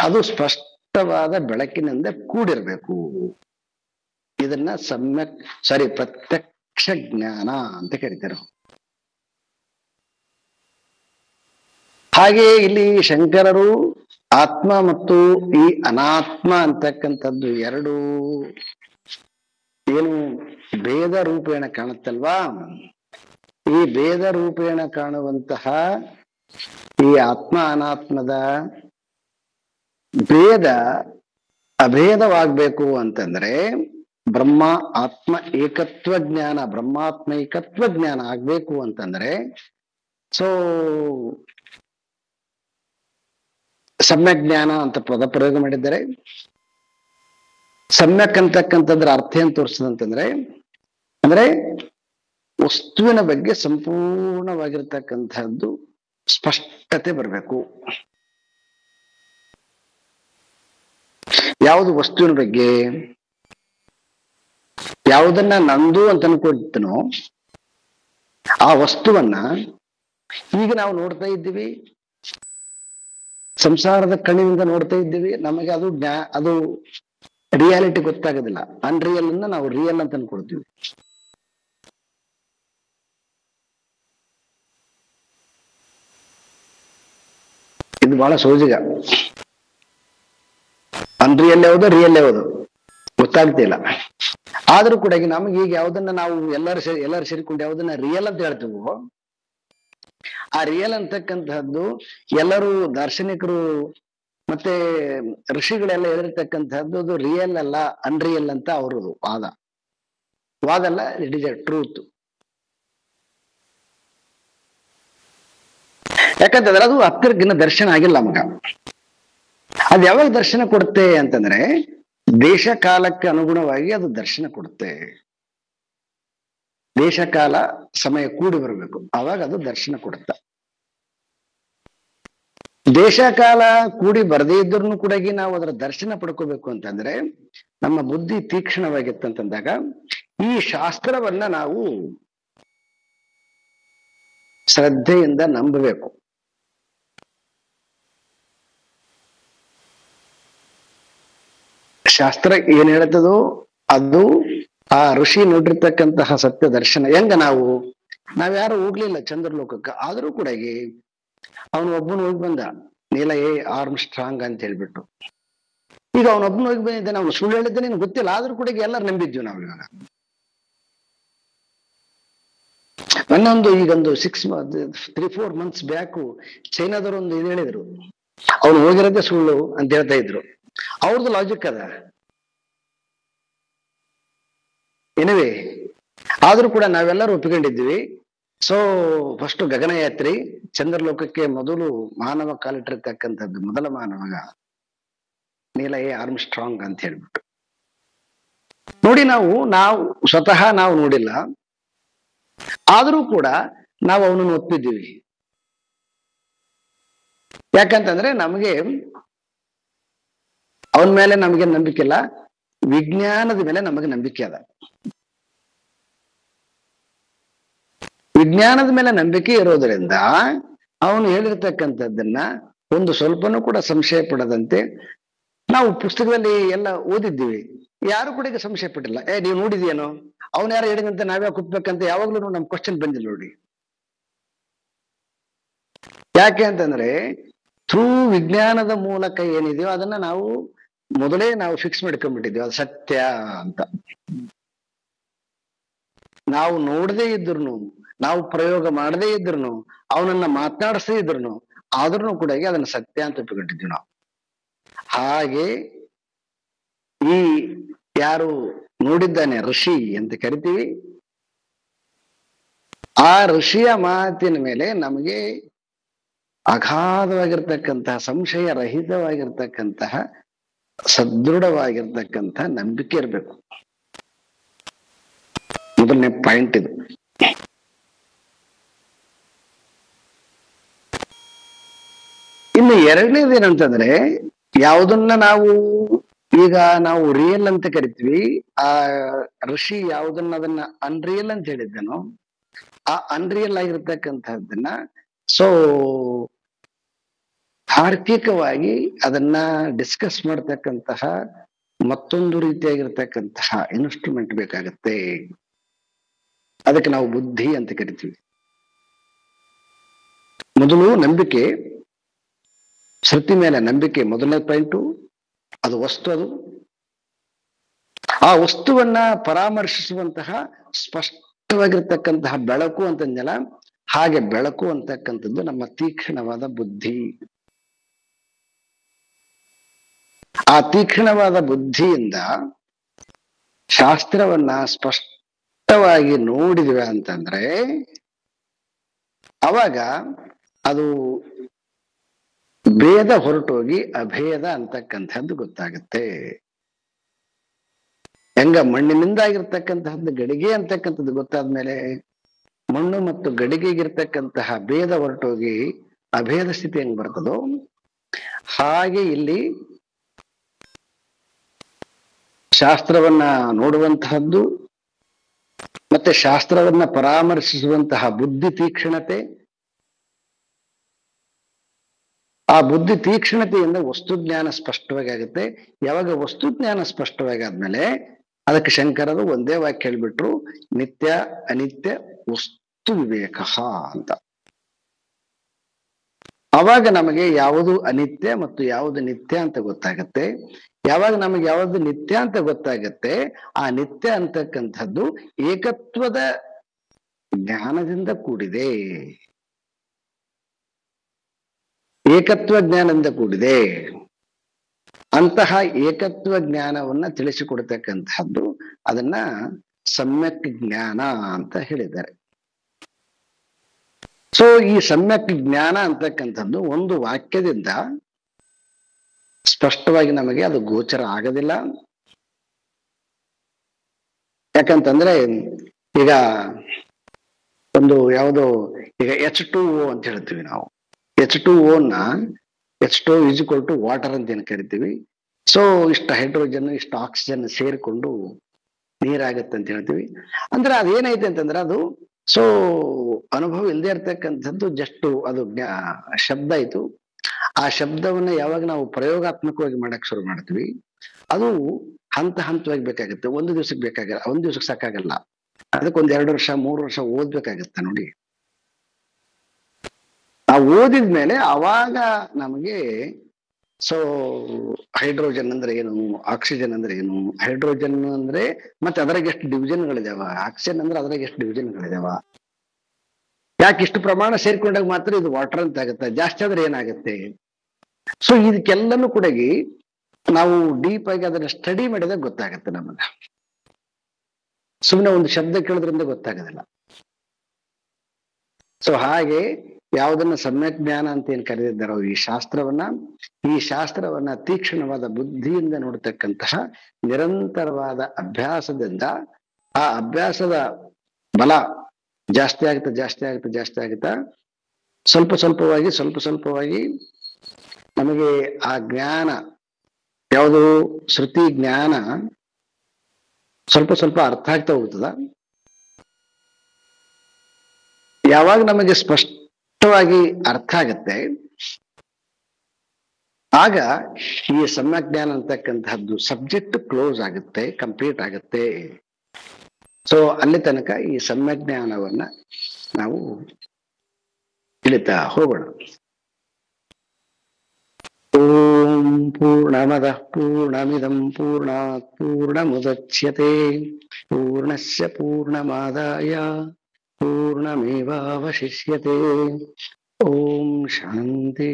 ಅದು ಸ್ಪಷ್ಟವಾದ ಬೆಳಕಿನಿಂದ ಕೂಡಿರ್ಬೇಕು. ಇದನ್ನ ಪ್ರತ್ಯಕ್ಷ ಜ್ಞಾನ ಅಂತ ಕರೀತಾರೆ. ಹಾಗೆ ಇಲ್ಲಿ ಶಂಕರರು ಆತ್ಮ ಮತ್ತು ಈ ಅನಾತ್ಮ ಅಂತಕ್ಕಂಥದ್ದು ಎರಡು ಏನು ಭೇದ ರೂಪೇಣ ಕಾಣುತ್ತಲ್ವಾ, ಈ ಭೇದ ರೂಪೇಣ ಕಾಣುವಂತಹ ಈ ಆತ್ಮ ಅನಾತ್ಮದ ಭೇದ ಅಭೇದವಾಗ್ಬೇಕು ಅಂತಂದ್ರೆ ಬ್ರಹ್ಮ ಆತ್ಮ ಏಕತ್ವ ಜ್ಞಾನ, ಬ್ರಹ್ಮಾತ್ಮ ಏಕತ್ವ ಜ್ಞಾನ ಆಗ್ಬೇಕು ಅಂತಂದ್ರೆ ಸೊ ಸಮ್ಯಕ್ ಜ್ಞಾನ ಅಂತ ಪದ ಪ್ರಯೋಗ ಮಾಡಿದ್ದಾರೆ. ಸಮ್ಯಕ್ ಅಂತಕ್ಕಂಥದ್ರ ಅರ್ಥ ಏನ್ ತೋರಿಸ್ತದಂತಂದ್ರೆ ಅಂದ್ರೆ ವಸ್ತುವಿನ ಬಗ್ಗೆ ಸಂಪೂರ್ಣವಾಗಿರ್ತಕ್ಕಂಥದ್ದು ಸ್ಪಷ್ಟತೆ ಬರಬೇಕು. ಯಾವುದು ವಸ್ತುವಿನ ಬಗ್ಗೆ? ಯಾವುದನ್ನ ನಂದು ಅಂತ ಅನ್ಕೊಳ್ತೀನೋ ಆ ವಸ್ತುವನ್ನ ಈಗ ನಾವು ನೋಡ್ತಾ ಇದ್ದೀವಿ, ಸಂಸಾರದ ಕಣ್ಣಿನಿಂದ ನೋಡ್ತಾ ಇದ್ದೀವಿ, ನಮಗೆ ಅದು ಅದು ರಿಯಾಲಿಟಿ ಗೊತ್ತಾಗೋದಿಲ್ಲ. ಅನ್ರಿಯಲ್ ಅನ್ನ ನಾವು ರಿಯಲ್ ಅಂತ ಅನ್ಕೊಳ್ತೀವಿ. ಇದು ಬಹಳ ಸೋಜಿಗ. ಅನ್ರಿಯಲ್ ಯಾವುದು ರಿಯಲ್ ಯಾವುದು ಗೊತ್ತಾಗ್ತಿಲ್ಲ. ಆದ್ರೂ ಕೂಡ ನಮಗೆ ಈಗ ಯಾವ್ದನ್ನ ನಾವು ಎಲ್ಲರೂ ಸೇರಿಕೊಂಡು ಯಾವ್ದನ್ನ ರಿಯಲ್ ಅಂತ ಹೇಳ್ತೀವೋ, ಆ ರಿಯಲ್ ಅಂತಕ್ಕಂತಹದ್ದು ಎಲ್ಲರೂ ದಾರ್ಶನಿಕರು ಮತ್ತೆ ಋಷಿಗಳೆಲ್ಲ ಹೇಳಿರ್ತಕ್ಕಂಥದ್ದು ಅದು ರಿಯಲ್ ಅಲ್ಲ, ಅನ್ರಿಯಲ್ ಅಂತ ಅವ್ರದ್ದು ವಾದ ಅಲ್ಲ, ಇಟ್ ಇಸ್ ಎ ಟ್ರೂತ್. ಯಾಕಂತಂದ್ರೆ ಅದು ಹತ್ತಿರಗಿನ್ನ ದರ್ಶನ ಆಗಿಲ್ಲ ನಮಗ. ಅದು ಯಾವಾಗ ದರ್ಶನ ಕೊಡುತ್ತೆ ಅಂತಂದ್ರೆ ದೇಶ ಕಾಲಕ್ಕೆ ಅನುಗುಣವಾಗಿ ಅದು ದರ್ಶನ ಕೊಡುತ್ತೆ. ದೇಶ ಕಾಲ ಸಮಯ ಕೂಡಿ ಬರಬೇಕು, ಆವಾಗ ಅದು ದರ್ಶನ ಕೊಡುತ್ತೆ. ದೇಶ ಕಾಲ ಕೂಡಿ ಬರದೇ ಇದ್ರೂ ಕೂಡ ನಾವು ಅದರ ದರ್ಶನ ಪಡ್ಕೋಬೇಕು ಅಂತಂದ್ರೆ ನಮ್ಮ ಬುದ್ಧಿ ತೀಕ್ಷ್ಣವಾಗಿತ್ತಂತಂದಾಗ ಈ ಶಾಸ್ತ್ರವನ್ನ ನಾವು ಶ್ರದ್ಧೆಯಿಂದ ನಂಬಬೇಕು. ಶಾಸ್ತ್ರ ಏನ್ ಹೇಳ್ತದೋ ಅದು ಆ ಋಷಿ ನೋಡಿರ್ತಕ್ಕಂತಹ ಸತ್ಯ ದರ್ಶನ. ಹೆಂಗ ನಾವ್ಯಾರು ಹೋಗ್ಲಿಲ್ಲ ಚಂದ್ರಲೋಕಕ್ಕೆ, ಆದ್ರೂ ಕೂಡ ಅವನು ಒಬ್ಬನು ಹೋಗಿ ಬಂದ, ನೀಲ ಎ ಆರ್ಮ್ಸ್ಟ್ರಾಂಗ್ ಅಂತ ಹೇಳ್ಬಿಟ್ಟು. ಈಗ ಅವನೊಬ್ಬನು ಹೋಗಿ ಬಂದಿದ್ದಾನೆ, ಅವನು ಸುಳ್ಳು ಹೇಳಿದ್ದಾನೆ ನಿನ್ಗೆ ಗೊತ್ತಿಲ್ಲ, ಆದ್ರೂ ಕೂಡ ಎಲ್ಲರೂ ನಂಬಿದ್ವಿ ನಾವು. ಇವಾಗ ಈಗೊಂದು 3-4 months ಬ್ಯಾಕು ಚೈನಾದವರು ಒಂದು ಇದು ಹೇಳಿದ್ರು, ಅವ್ನು ಹೋಗಿರೋದೇ ಸುಳ್ಳು ಅಂತ ಹೇಳ್ತಾ ಇದ್ರು. ಅವ್ರದ್ದು ಲಾಜಿಕ್ ಅದ. ಎನಿವೆ, ಆದ್ರೂ ಕೂಡ ನಾವೆಲ್ಲರೂ ಒಪ್ಪಿಕೊಂಡಿದ್ವಿ. ಸೊ ಫಸ್ಟ್ ಗಗನಯಾತ್ರಿ ಚಂದ್ರಲೋಕಕ್ಕೆ ಮೊದಲು ಮಾನವ ಕಾಲಿಟ್ಟಿರ್ತಕ್ಕಂಥದ್ದು ಮೊದಲ ಮಾನವ ನೀಲ ಎ ಆರ್ಮ್ಸ್ಟ್ರಾಂಗ್ ಅಂತ ಹೇಳ್ಬಿಟ್ಟು ನೋಡಿ. ನಾವು ಸ್ವತಃ ನಾವು ನೋಡಿಲ್ಲ, ಆದ್ರೂ ಕೂಡ ನಾವು ಅವನನ್ನು ಒಪ್ಪಿದ್ದೀವಿ. ಯಾಕಂತಂದ್ರೆ ನಮಗೆ ಅವನ ಮೇಲೆ ನಮಗೆ ನಂಬಿಕೆ ಇಲ್ಲ, ವಿಜ್ಞಾನದ ಮೇಲೆ ನಮಗೆ ನಂಬಿಕೆ ಅದ. ವಿಜ್ಞಾನದ ಮೇಲೆ ನಂಬಿಕೆ ಇರೋದ್ರಿಂದ ಅವನು ಹೇಳಿರ್ತಕ್ಕಂಥದ್ದನ್ನ ಒಂದು ಸ್ವಲ್ಪನೂ ಕೂಡ ಸಂಶಯ ಪಡದಂತೆ ನಾವು ಪುಸ್ತಕದಲ್ಲಿ ಎಲ್ಲ ಓದಿದ್ದೀವಿ. ಯಾರು ಕೂಡ ಈಗ ಸಂಶಯ ಪಟ್ಟಿಲ್ಲ. ನೀವು ನೋಡಿದ್ಯೇನೋ, ಅವನು ಯಾರು ಹೇಳಿದಂತೆ ನಾವ್ಯಾಕೆ ಒಪ್ಬೇಕಂತ ಯಾವಾಗ್ಲೂ ನಮ್ ಕ್ವಶನ್ ಬಂದಿಲ್ಲ ನೋಡಿ. ಯಾಕೆ ಅಂತಂದ್ರೆ ಥ್ರೂ ವಿಜ್ಞಾನದ ಮೂಲಕ ಏನಿದೆಯೋ ಅದನ್ನ ಮೊದಲೇ ನಾವು ಫಿಕ್ಸ್ ಮಾಡ್ಕೊಂಡ್ಬಿಟ್ಟಿದ್ವಿ, ಅದು ಸತ್ಯ ಅಂತ. ನಾವು ನೋಡದೇ ಇದ್ರು, ನಾವು ಪ್ರಯೋಗ ಮಾಡದೇ ಇದ್ರು, ಅವನನ್ನ ಮಾತನಾಡಿಸದೇ ಇದ್ರು, ಆದ್ರೂ ಕೂಡ ಅದನ್ನ ಸತ್ಯ ಅಂತ ಒಪ್ಪಿಕೊಂಡಿದ್ವಿ ನಾವು. ಹಾಗೆ ಈ ಯಾರು ನೋಡಿದ್ದಾನೆ ಋಷಿ ಅಂತ ಕರಿತೀವಿ, ಆ ಋಷಿಯ ಮಾತಿನ ಮೇಲೆ ನಮಗೆ ಅಗಾಧವಾಗಿರ್ತಕ್ಕಂತಹ ಸಂಶಯ ರಹಿತವಾಗಿರ್ತಕ್ಕಂತಹ ಸದೃಢವಾಗಿರ್ತಕ್ಕಂತಹ ನಂಬಿಕೆ ಇರಬೇಕು. ಮೊದಲನೇ ಪಾಯಿಂಟ್ ಇದು. ಇನ್ನು ಎರಡನೇದು ಏನಂತಂದ್ರೆ, ಯಾವುದನ್ನ ಈಗ ನಾವು ರಿಯಲ್ ಅಂತ ಕರಿತೀವಿ, ಆ ಋಷಿ ಅದನ್ನ ಅನ್ರಿಯಲ್ ಅಂತ ಹೇಳಿದ್ದನೋ, ಆ ಅನ್ರಿಯಲ್ ಆಗಿರ್ತಕ್ಕಂಥದ್ದನ್ನ ತಾರ್ಕಿಕವಾಗಿ ಅದನ್ನ ಡಿಸ್ಕಸ್ ಮಾಡ್ತಕ್ಕಂತಹ ಮತ್ತೊಂದು ರೀತಿಯಾಗಿರ್ತಕ್ಕಂತಹ ಇನ್ಸ್ಟ್ರೂಮೆಂಟ್ ಬೇಕಾಗತ್ತೆ. ಅದಕ್ಕೆ ನಾವು ಬುದ್ಧಿ ಅಂತ ಕರಿತೀವಿ. ಮೊದಲು ನಂಬಿಕೆ, ಶ್ರುತಿ ಮೇಲೆ ನಂಬಿಕೆ ಮೊದಲನೇ ಪಾಯಿಂಟು. ಅದು ವಸ್ತು, ಆ ವಸ್ತುವನ್ನ ಪರಾಮರ್ಶಿಸುವಂತಹ ಸ್ಪಷ್ಟವಾಗಿರ್ತಕ್ಕಂತಹ ಬೆಳಕು ಅಂತಂದಲ್ಲ, ಹಾಗೆ ಬೆಳಕು ಅಂತಕ್ಕಂಥದ್ದು ನಮ್ಮ ತೀಕ್ಷ್ಣವಾದ ಬುದ್ಧಿ. ಆ ತೀಕ್ಷ್ಣವಾದ ಬುದ್ಧಿಯಿಂದ ಶಾಸ್ತ್ರವನ್ನ ಸ್ಪಷ್ಟವಾಗಿ ನೋಡಿದ್ವಿ ಅಂತಂದ್ರೆ ಅವಾಗ ಅದು ಭೇದ ಹೊರಟೋಗಿ ಅಭೇದ ಅಂತಕ್ಕಂಥದ್ದು ಗೊತ್ತಾಗುತ್ತೆ. ಹೆಂಗ ಮಣ್ಣಿನಿಂದ ಆಗಿರ್ತಕ್ಕಂತಹದ್ದು ಗಡಿಗೆ ಅಂತಕ್ಕಂಥದ್ದು ಗೊತ್ತಾದ್ಮೇಲೆ ಮಣ್ಣು ಮತ್ತು ಗಡಿಗೆಗಿರ್ತಕ್ಕಂತಹ ಭೇದ ಹೊರಟೋಗಿ ಅಭೇದ ಸ್ಥಿತಿ ಹೆಂಗ್ ಬರ್ತದೋ, ಹಾಗೆ ಇಲ್ಲಿ ಶಾಸ್ತ್ರವನ್ನ ನೋಡುವಂತಹದ್ದು ಮತ್ತೆ ಶಾಸ್ತ್ರವನ್ನ ಪರಾಮರ್ಶಿಸುವಂತಹ ಬುದ್ಧಿ ತೀಕ್ಷ್ಣತೆ, ಆ ಬುದ್ಧಿ ತೀಕ್ಷ್ಣತೆಯಿಂದ ವಸ್ತುಜ್ಞಾನ ಸ್ಪಷ್ಟವಾಗಿ ಆಗುತ್ತೆ. ಯಾವಾಗ ವಸ್ತುಜ್ಞಾನ ಸ್ಪಷ್ಟವಾಗಿ ಆದ್ಮೇಲೆ ಅದಕ್ಕೆ ಶಂಕರರು ಒಂದೇ ವಾಕ್ಯ ಹೇಳ್ಬಿಟ್ರು, ನಿತ್ಯ ಅನಿತ್ಯ ವಸ್ತು ವಿವೇಕ ಅಂತ. ಅವಾಗ ನಮಗೆ ಯಾವುದು ಅನಿತ್ಯ ಮತ್ತು ಯಾವುದು ನಿತ್ಯ ಅಂತ ಗೊತ್ತಾಗತ್ತೆ. ಯಾವಾಗ ನಮಗೆ ಯಾವುದು ನಿತ್ಯ ಅಂತ ಗೊತ್ತಾಗತ್ತೆ, ಆ ನಿತ್ಯ ಅಂತಕ್ಕಂಥದ್ದು ಏಕತ್ವದ ಜ್ಞಾನದಿಂದ ಕೂಡಿದೆ, ಏಕತ್ವ ಜ್ಞಾನದಿಂದ ಕೂಡಿದೆ. ಅಂತಹ ಏಕತ್ವ ಜ್ಞಾನವನ್ನ ತಿಳಿಸಿಕೊಡ್ತಕ್ಕಂಥದ್ದು ಅದನ್ನ ಸಮ್ಯಕ್ ಜ್ಞಾನ ಅಂತ ಹೇಳಿದ್ದಾರೆ. ಸೊ ಈ ಸಮ್ಯಕ್ ಜ್ಞಾನ ಅಂತಕ್ಕಂಥದ್ದು ಒಂದು ವಾಕ್ಯದಿಂದ ಸ್ಪಷ್ಟವಾಗಿ ನಮಗೆ ಅದು ಗೋಚರ ಆಗೋದಿಲ್ಲ. ಯಾಕಂತಂದ್ರೆ ಈಗ ಒಂದು ಯಾವುದೋ ಈಗ H2O ಅಂತ ಹೇಳ್ತೀವಿ ನಾವು. H2O ನ H2O is equal to water ಅಂತ ಏನ್ ಕರಿತೀವಿ. ಸೊ ಇಷ್ಟು ಹೈಡ್ರೋಜನ್ ಇಷ್ಟು ಆಕ್ಸಿಜನ್ ಸೇರಿಕೊಂಡು ನೀರಾಗತ್ತೆ ಅಂತ ಹೇಳ್ತೀವಿ. ಅಂದ್ರೆ ಅದೇನೈತೆ ಅಂತಂದ್ರೆ ಅದು ಸೊ ಅನುಭವ ಇಲ್ಲದೆ ಇರ್ತಕ್ಕಂಥದ್ದು ಜಸ್ಟ್ ಅದು ಶಬ್ದ ಆಯ್ತು. ಆ ಶಬ್ದವನ್ನ ಯಾವಾಗ ನಾವು ಪ್ರಯೋಗಾತ್ಮಕವಾಗಿ ಮಾಡಕ್ ಶುರು ಮಾಡ್ತೀವಿ, ಅದು ಹಂತ ಹಂತವಾಗಿ ಬೇಕಾಗುತ್ತೆ. ಒಂದು ದಿವ್ಸಕ್ಕೆ ಬೇಕಾಗಲ್ಲ, ಒಂದು ದಿವ್ಸಕ್ಕೆ ಸಾಕಾಗಲ್ಲ. ಅದಕ್ಕೊಂದ್ 2 ವರ್ಷ 3 ವರ್ಷ ಓದ್ಬೇಕಾಗತ್ತೆ ನೋಡಿ. ಆ ಓದಿದ್ಮೇಲೆ ಅವಾಗ ನಮಗೆ ಸೊ ಹೈಡ್ರೋಜನ್ ಅಂದ್ರೆ ಏನು, ಆಕ್ಸಿಜನ್ ಅಂದ್ರೆ ಏನು, ಹೈಡ್ರೋಜನ್ ಅಂದ್ರೆ ಮತ್ತೆ ಅದ್ರಾಗ ಎಷ್ಟು ಡಿವಿಷನ್ಗಳಿದಾವ, ಆಕ್ಸಿಜನ್ ಅಂದ್ರೆ ಅದ್ರಾಗ ಎಷ್ಟು ಡಿವಿಷನ್ಗಳಿದಾವ, ಯಾಕೆ ಇಷ್ಟು ಪ್ರಮಾಣ ಸೇರ್ಕೊಂಡಾಗ ಮಾತ್ರ ಇದು ವಾಟರ್ ಅಂತ ಆಗುತ್ತೆ, ಜಾಸ್ತಿ ಆದ್ರೆ ಏನಾಗುತ್ತೆ. ಸೊ ಇದಕ್ಕೆಲ್ಲನೂ ಕೂಡ ನಾವು ಡೀಪ್ ಆಗಿ ಅದನ್ನ ಸ್ಟಡಿ ಮಾಡಿದಾಗ ಗೊತ್ತಾಗತ್ತೆ ನಮಗೆ. ಸುಮ್ಮನೆ ಒಂದು ಶಬ್ದ ಕೇಳೋದ್ರಿಂದ ಗೊತ್ತಾಗೋದಿಲ್ಲ. ಸೊ ಹಾಗೆ ಯಾವುದನ್ನ ಸಮ್ಯಕ್ ಜ್ಞಾನ ಅಂತ ಏನ್ ಕರೆದಿದ್ದಾರೋ ಈ ಶಾಸ್ತ್ರವನ್ನ ತೀಕ್ಷ್ಣವಾದ ಬುದ್ಧಿಯಿಂದ ನೋಡ್ತಕ್ಕಂತಹ ನಿರಂತರವಾದ ಅಭ್ಯಾಸದಿಂದ ಆ ಅಭ್ಯಾಸದ ಬಲ ಜಾಸ್ತಿ ಆಗುತ್ತಾ ಸ್ವಲ್ಪ ಸ್ವಲ್ಪವಾಗಿ ನಮಗೆ ಆ ಜ್ಞಾನ ಯಾವುದು ಶ್ರುತಿ ಜ್ಞಾನ ಸ್ವಲ್ಪ ಅರ್ಥ ಆಗ್ತಾ ಹೋಗ್ತದ. ಯಾವಾಗ ನಮಗೆ ಸ್ಪಷ್ಟವಾಗಿ ಅರ್ಥ ಆಗತ್ತೆ, ಆಗ ಈ ಸಮ್ಯಕ್ ಜ್ಞಾನ ಅಂತಕ್ಕಂತಹದ್ದು ಸಬ್ಜೆಕ್ಟ್ ಕ್ಲೋಸ್ ಆಗುತ್ತೆ, ಕಂಪ್ಲೀಟ್ ಆಗುತ್ತೆ. ಸೊ ಅಲ್ಲಿ ತನಕ ಈ ಸಮ್ಯಕ್ ಜ್ಞಾನವನ್ನ ನಾವು ತಿಳಿತಾ ಹೋಗೋಣ. ಓಂ ಪೂರ್ಣಮದಃ ಪೂರ್ಣಮಿದಂ ಪೂರ್ಣಾತ್ ಪೂರ್ಣಮುದಚ್ಯತೆ ಪೂರ್ಣಸ್ಯ ಪೂರ್ಣಮಾದಾಯ ಪೂರ್ಣಮೇವಾವಶಿಷ್ಯತೆ. ಓಂ ಶಾಂತಿ.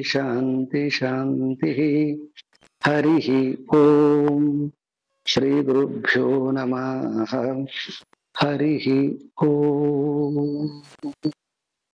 ಹರಿ ಓಂ. ಶ್ರೀ ಗುರುಭ್ಯೋ ನಮಃ. ಹರಿ ಓಂ.